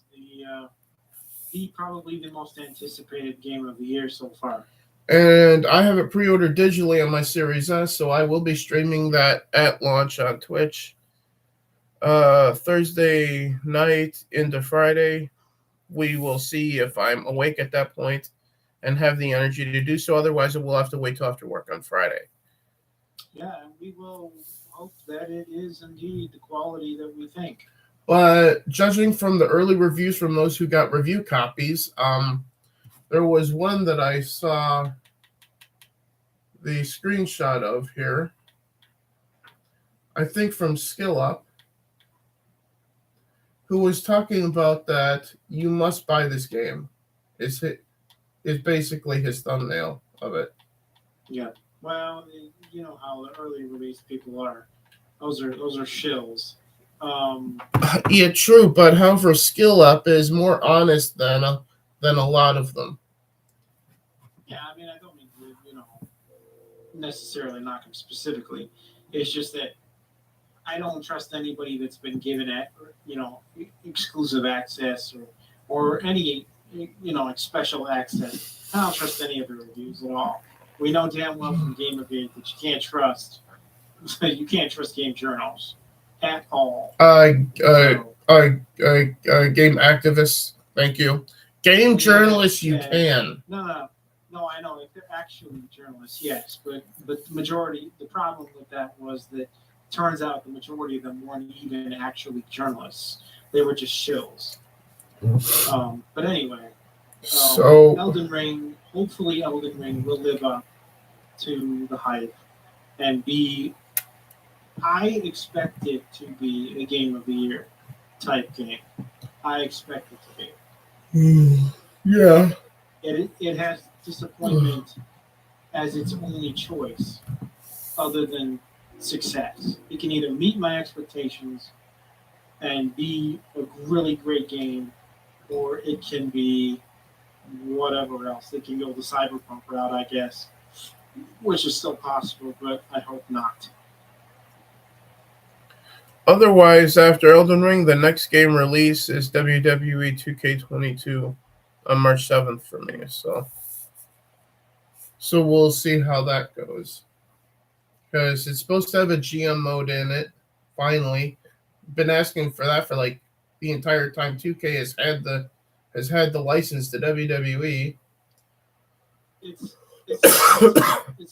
probably the most anticipated Game of the Year so far. And I have it pre-ordered digitally on my Series S, so I will be streaming that at launch on Twitch. Thursday night into Friday, we will see if I'm awake at that point and have the energy to do so. Otherwise, we'll have to wait till after work on Friday. Yeah, and we will hope that it is indeed the quality that we think. But judging from the early reviews from those who got review copies, there was one that I saw the screenshot of here. I think from Skill Up, who was talking about that you must buy this game. Is basically his thumbnail of it. Yeah. Well, you know how the early release people are. Those are shills. Yeah, true. But however, Skill Up is more honest than a lot of them. Yeah, I mean, I don't mean to, necessarily knock him specifically. It's just that I don't trust anybody that's been given exclusive access or any special access. I don't trust any of the reviews at all. We know damn well from Gamergate that you can't trust game journals at all. Game activists. Thank you. Game journalists, you can. No, I know. If they're actually journalists, yes. But the majority, the problem with that was that turns out the majority of them weren't even actually journalists. They were just shills. But anyway, so Elden Ring, hopefully Elden Ring will live up to the hype and be, I expect it to be a Game of the Year type game. I expect it to be. Yeah. It has disappointment as its only choice other than success. It can either meet my expectations and be a really great game, or it can be whatever else. It can go the cyberpunk route, I guess, which is still possible, but I hope not. Otherwise, after Elden Ring, the next game release is WWE 2K22 on March 7th for me. So we'll see how that goes. Because it's supposed to have a GM mode in it, finally. Been asking for that for like the entire time 2K has had the license to WWE. It's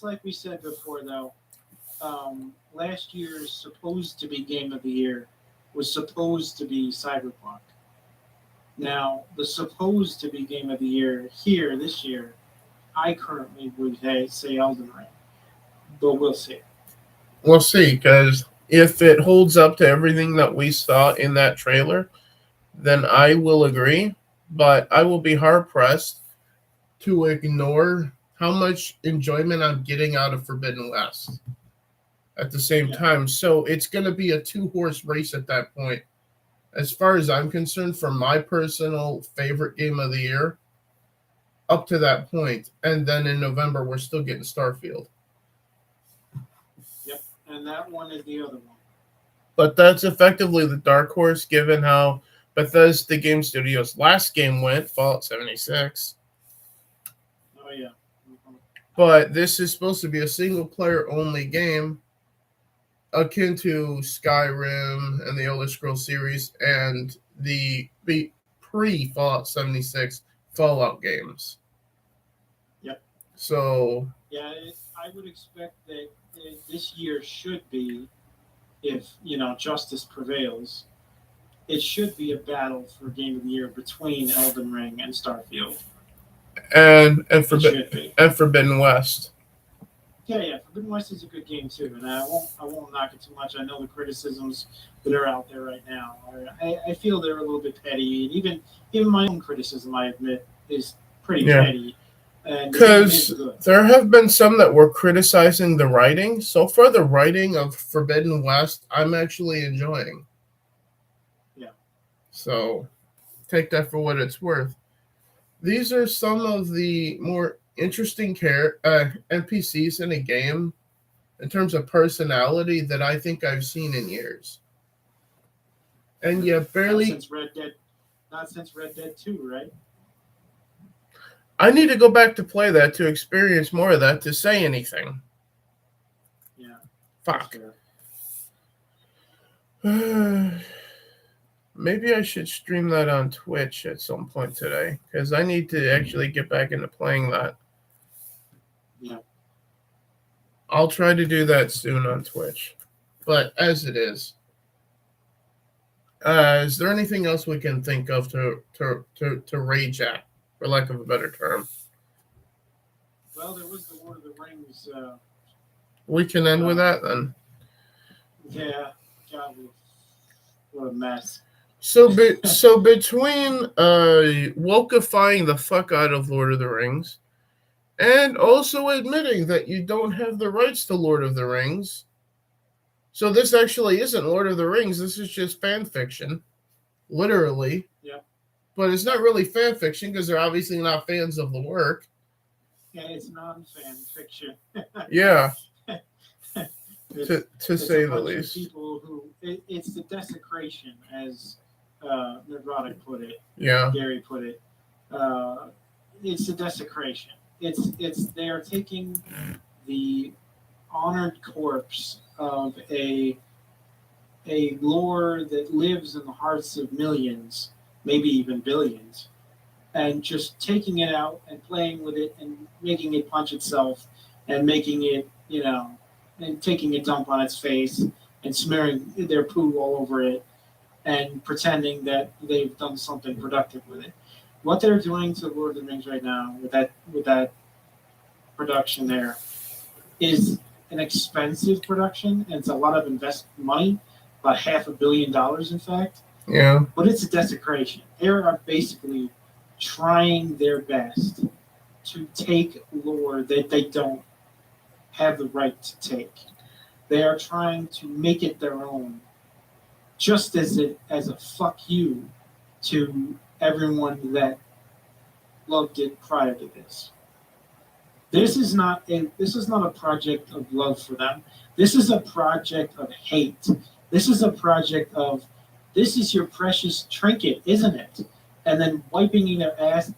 like we said before, though. Last year's supposed to be Game of the Year was supposed to be Cyberpunk. Now, the supposed to be Game of the Year here this year, I currently would say Elden Ring, but we'll see. We'll see, because if it holds up to everything that we saw in that trailer, then I will agree. But I will be hard pressed to ignore how much enjoyment I'm getting out of Forbidden West at the same time. So it's going to be a 2-horse race at that point. As far as I'm concerned, for my personal favorite game of the year, up to that point. And then in November, we're still getting Starfield. Yep, and that one is the other one. But that's effectively the dark horse, given how Bethesda Game Studios' last game went, Fallout 76. Oh, yeah. But this is supposed to be a single-player only game, akin to Skyrim and the Elder Scrolls series and the pre-Fallout 76 Fallout games. Yep. So yeah, I would expect that this year should be, if justice prevails, it should be a battle for Game of the Year between Elden Ring and Starfield. And Forbidden West. Yeah, Forbidden West is a good game too, and I won't knock it too much. I know the criticisms that are out there right now. I feel they're a little bit petty, and even my own criticism, I admit, is pretty petty. Because there have been some that were criticizing the writing. So far, the writing of Forbidden West, I'm actually enjoying. Yeah. So take that for what it's worth. These are some of the more interesting NPCs in a game in terms of personality that I think I've seen in years. And yet barely... Not since Red Dead 2, right? I need to go back to play that to experience more of that to say anything. Yeah. Fuck. Maybe I should stream that on Twitch at some point today, because I need to actually get back into playing that. Yeah. I'll try to do that soon on Twitch. But as it is there anything else we can think of to rage at, for lack of a better term? Well, there was the Lord of the Rings. We can end with that then. Yeah, God, what a mess. So between wokeifying the fuck out of Lord of the Rings and also admitting that you don't have the rights to Lord of the Rings, so this actually isn't Lord of the Rings. This is just fan fiction, literally. Yep. But it's not really fan fiction because they're obviously not fans of the work. Yeah, it's non-fan fiction. Yeah. It's to say a the bunch least. of people who it's the desecration, as Neurotic put it. Yeah. Gary put it. It's the desecration. It's they are taking the honored corpse of a lore that lives in the hearts of millions, maybe even billions, and just taking it out and playing with it and making it punch itself and making it, and taking a dump on its face and smearing their poo all over it and pretending that they've done something productive with it. What they're doing to Lord of the Rings right now with that production there is an expensive production, and it's a lot of investment money, about $500 million, in fact. Yeah. But it's a desecration. They are basically trying their best to take lore that they don't have the right to take. They are trying to make it their own, just as a fuck you to everyone that loved it prior to this. This is not a project of love for them. This is a project of hate. This is a project of, this is your precious trinket, isn't it? And then wiping their ass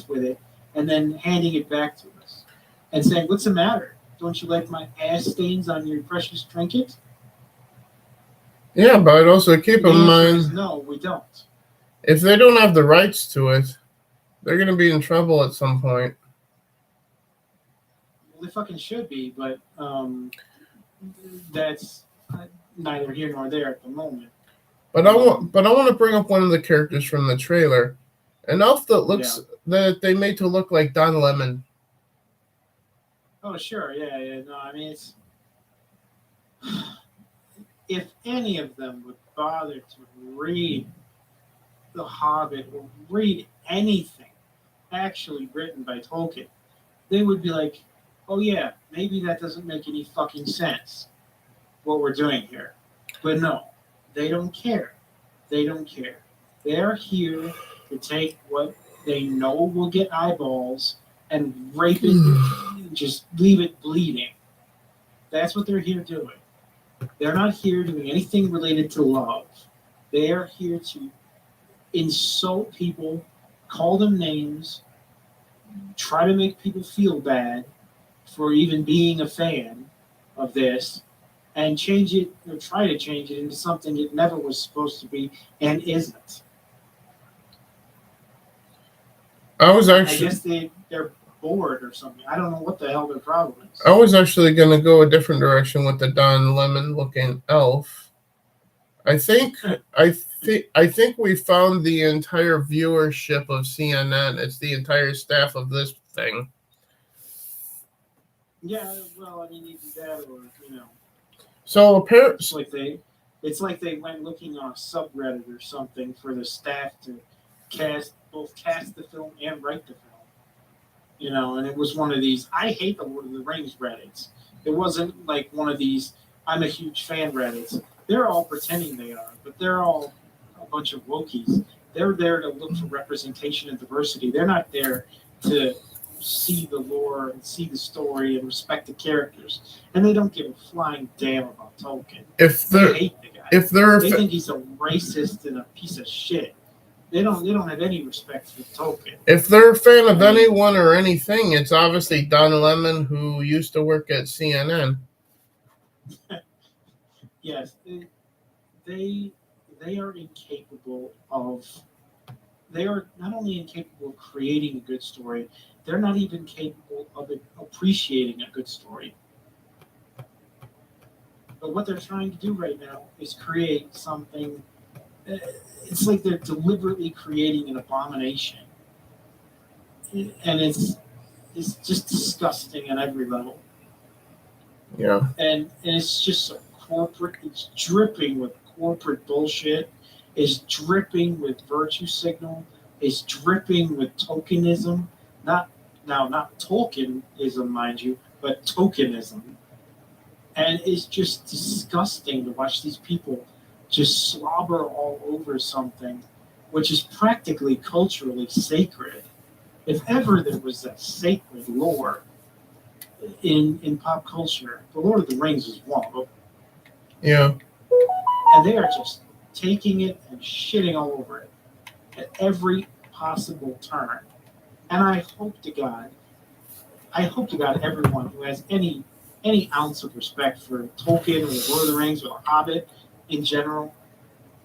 with it, and then handing it back to us, and saying, "What's the matter? Don't you like my ass stains on your precious trinket?" Yeah, but also keep in mind, no, we don't. If they don't have the rights to it, they're going to be in trouble at some point. Well, they fucking should be, but that's neither here nor there at the moment. But I want to bring up one of the characters from the trailer, an elf that looks that they made to look like Don Lemon. Oh sure, yeah. No, I mean it's, if any of them would bother to read The Hobbit or read anything actually written by Tolkien, they would be like, "Oh yeah, maybe that doesn't make any fucking sense, what we're doing here." But no, they don't care. They don't care. They're here to take what they know will get eyeballs and rape it, and just leave it bleeding. That's what they're here doing. They're not here doing anything related to love. They are here to insult people, call them names, try to make people feel bad for even being a fan of this, and change it, or try to change it into something it never was supposed to be and isn't. I guess they're bored or something. I don't know what the hell their problem is. I was actually going to go a different direction with the Don Lemon looking elf. I think we found the entire viewership of CNN. It's the entire staff of this thing. Yeah, well, I mean, either that or So apparently, it's like they went looking on a subreddit or something for the staff to cast the film and write the film. And it was one of these, I hate the Lord of the Rings Reddits. It wasn't like one of these, I'm a huge fan Reddits. They're all pretending they are, but they're all a bunch of wokies. They're there to look for representation and diversity. They're not there to see the lore and see the story and respect the characters. And they don't give a flying damn about Tolkien. They hate the guy. They think he's a racist and a piece of shit. They don't have any respect for Tolkien. If they're a fan of anyone or anything, it's obviously Don Lemon, who used to work at CNN. Yes, they are incapable of. They are not only incapable of creating a good story, they're not even capable of appreciating a good story. But what they're trying to do right now is create something. It's like they're deliberately creating an abomination, and is just disgusting on every level. Yeah. And it's just so corporate. It's dripping with corporate bullshit. It's dripping with virtue signal. It's dripping with tokenism. Not tokenism, mind you, but tokenism. And it's just disgusting to watch these people just slobber all over something which is practically culturally sacred. If ever there was a sacred lore in pop culture, the Lord of the Rings is one of them. Yeah. And they are just taking it and shitting all over it at every possible turn. And I hope to God everyone who has any ounce of respect for Tolkien or the Lord of the Rings or the Hobbit in general,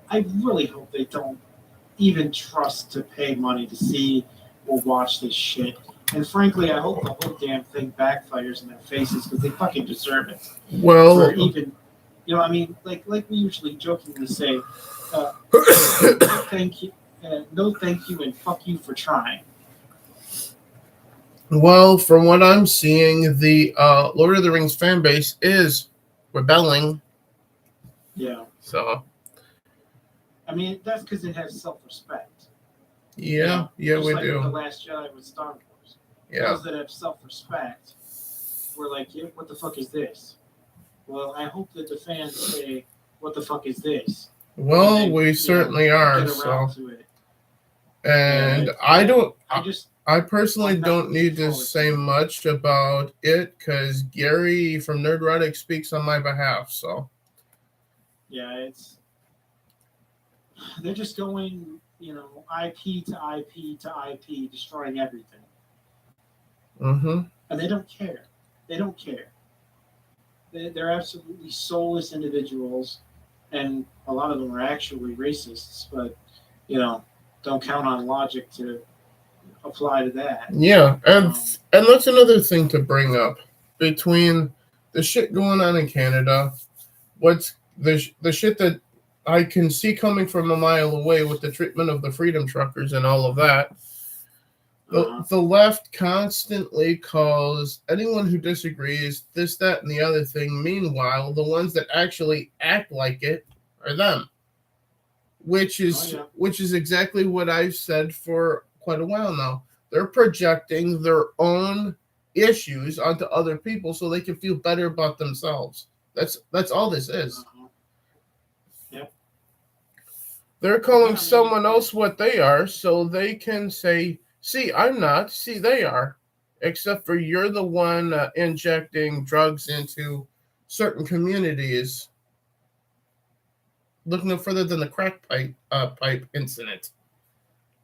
I really hope they don't even trust to pay money to see or watch this shit. And frankly, I hope the whole damn thing backfires in their faces because they fucking deserve it. Well, For even, I mean, like we usually jokingly say, no thank you, and fuck you for trying. Well, from what I'm seeing, the Lord of the Rings fan base is rebelling. Yeah. So. I mean, that's because it has self-respect. Yeah, we like do. With The Last Jedi with Star Wars. Yeah. Those that have self-respect were like, yeah, what the fuck is this? Well, I hope that the fans say, what the fuck is this? Well, we certainly are. Get around to it. And I personally don't need to say much about it because Gary from Nerdrotic speaks on my behalf. So. Yeah, they're just going, IP to IP to IP, destroying everything. Mm-hmm. And they don't care. They're absolutely soulless individuals, and a lot of them are actually racists, but, don't count on logic to apply to that. Yeah, and that's another thing to bring up. Between the shit going on in Canada, what's the shit that I can see coming from a mile away with the treatment of the freedom truckers and all of that. The left constantly calls anyone who disagrees this, that, and the other thing. Meanwhile, the ones that actually act like it are them, which is exactly what I've said for quite a while now. They're projecting their own issues onto other people so they can feel better about themselves. That's all this is. Yep. They're calling someone else what they are so they can say, see, I'm not. See, they are. Except for you're the one injecting drugs into certain communities. Look no further than the crack pipe incident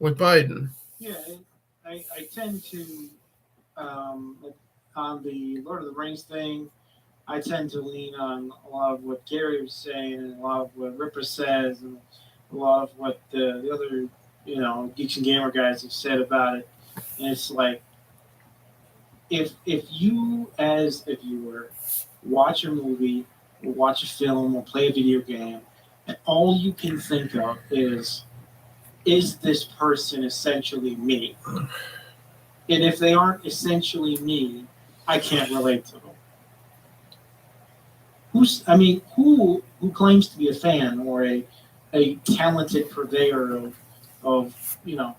with Biden. Yeah, I tend to, on the Lord of the Rings thing, I tend to lean on a lot of what Gary was saying and a lot of what Ripper says and a lot of what the other, Geeks and Gamer guys have said about it. And it's like, if you as a viewer watch a movie or watch a film or play a video game, and all you can think of is this person essentially me? And if they aren't essentially me, I can't relate to them. Who claims to be a fan or a talented purveyor of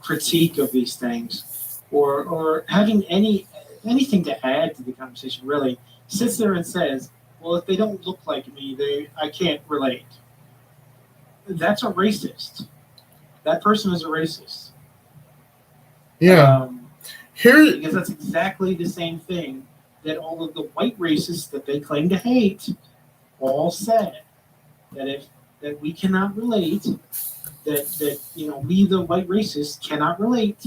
critique of these things, or having anything to add to the conversation, really sits there and says, well, if they don't look like me, I can't relate. That's a racist. That person is a racist. Yeah. Because that's exactly the same thing that all of the white racists that they claim to hate all said. That we cannot relate, that we the white racists cannot relate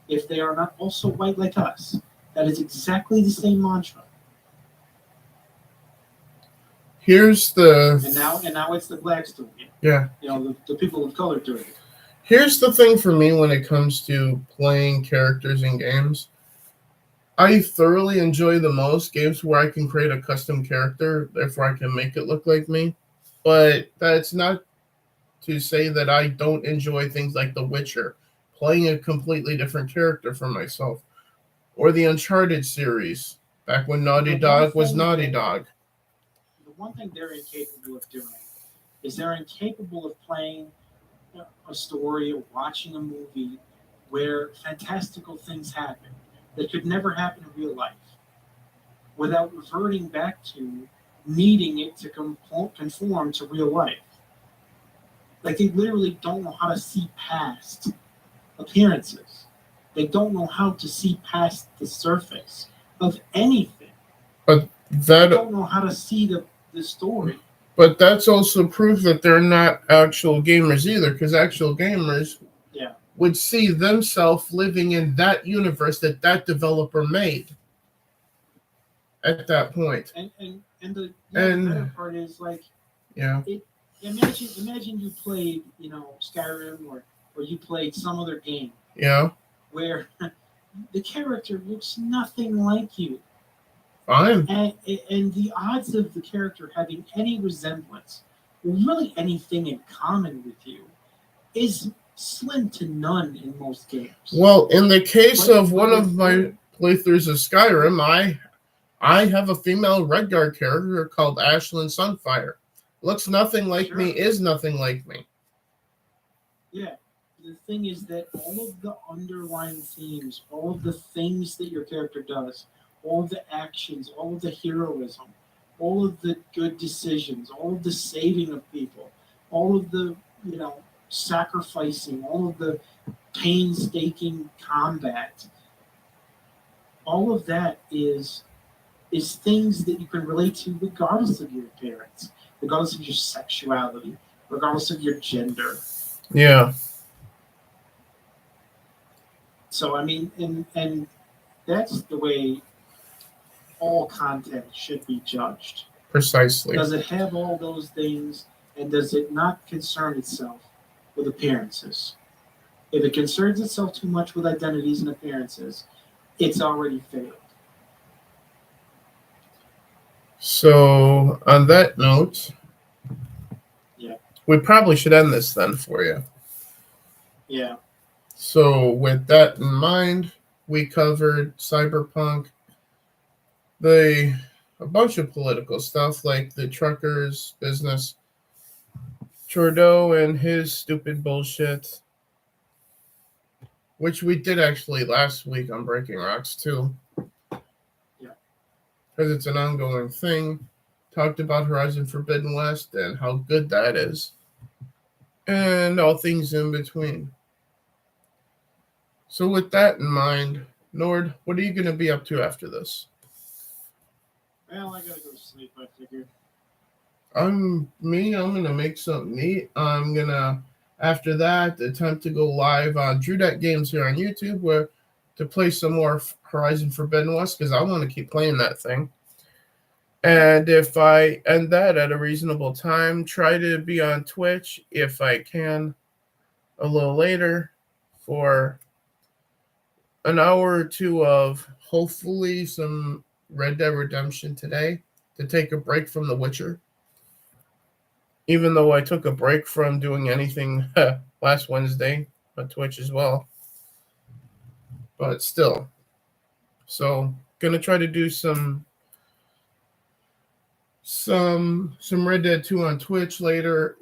if they are not also white like us. That is exactly the same mantra. And now it's the blacks doing it. Yeah. The people of color doing it. Here's the thing for me when it comes to playing characters in games. I thoroughly enjoy the most games where I can create a custom character, therefore I can make it look like me. But that's not to say that I don't enjoy things like The Witcher, playing a completely different character for myself. or the Uncharted series, back when Naughty Dog was Naughty Dog. The one thing they're incapable of doing is they're incapable of playing a story or watching a movie where fantastical things happen that could never happen in real life without reverting back to needing it to conform to real life. Like they literally don't know how to see past appearances. They don't know how to see past the surface of anything. But they don't know how to see the story. But that's also proof that they're not actual gamers either, because actual gamers would see themselves living in that universe that developer made at that point. And the better part is like, imagine you played, Skyrim or you played some other game. Yeah. Where the character looks nothing like you. Fine. And the odds of the character having any resemblance, or really anything in common with you, is slim to none in most games. Well, in the case of one of my playthroughs of Skyrim, I have a female Redguard character called Ashlyn Sunfire. Looks nothing like me, is nothing like me. Yeah. The thing is that all of the underlying themes, all of the things that your character does, all of the actions, all of the heroism, all of the good decisions, all of the saving of people, all of the, sacrificing, all of the painstaking combat, all of that is things that you can relate to regardless of your appearance, regardless of your sexuality, regardless of your gender. Yeah. So, I mean, and that's the way all content should be judged. Precisely. Does it have all those things, and does it not concern itself with appearances? If it concerns itself too much with identities and appearances, it's already failed. So, on that note, we probably should end this then for you. Yeah. So, with that in mind, we covered Cyberpunk, a bunch of political stuff like the truckers' business, Trudeau and his stupid bullshit, which we did actually last week on Breaking Rocks too. Yeah. Because it's an ongoing thing. Talked about Horizon Forbidden West and how good that is. And all things in between. So with that in mind, Nord, what are you going to be up to after this? Well, I got to go to sleep, I figure. I'm going to make something neat. I'm going to, after that, attempt to go live on Drew That Games here on YouTube to play some more Horizon Forbidden West, because I want to keep playing that thing. And if I end that at a reasonable time, try to be on Twitch if I can a little later for an hour or two of hopefully some Red Dead Redemption today to take a break from The Witcher. Even though I took a break from doing anything last Wednesday on Twitch as well. But still. So, gonna try to do some Red Dead 2 on Twitch later,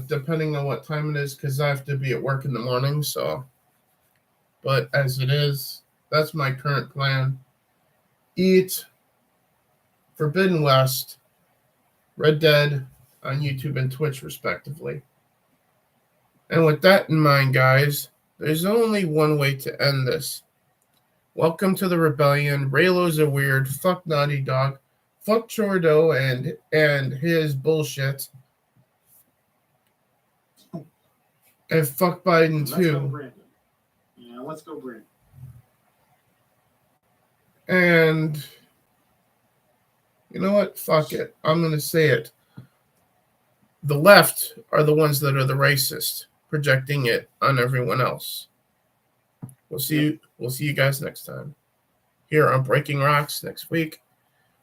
depending on what time it is, because I have to be at work in the morning, so. But as it is, that's my current plan. Eat Forbidden West, Red Dead on YouTube and Twitch, respectively. And with that in mind, guys, there's only one way to end this. Welcome to the rebellion. Raylos are weird. Fuck Naughty Dog. Fuck Trudeau and his bullshit. And fuck Biden too. Let's go, Brandon. Yeah, let's go, Brandon. And you know what? Fuck it. I'm going to say it. The left are the ones that are the racist, projecting it on everyone else. We'll see you guys next time here on Breaking Rocks next week.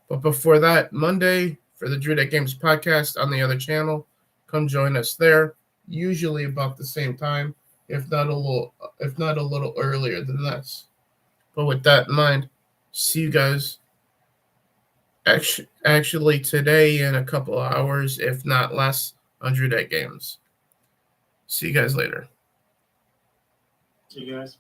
But before that, Monday for the Drew That Games podcast on the other channel. Come join us there, usually about the same time, if not a little earlier than this. But with that in mind, see you guys actually today in a couple of hours, if not less, 100 games. See you guys later. See you guys.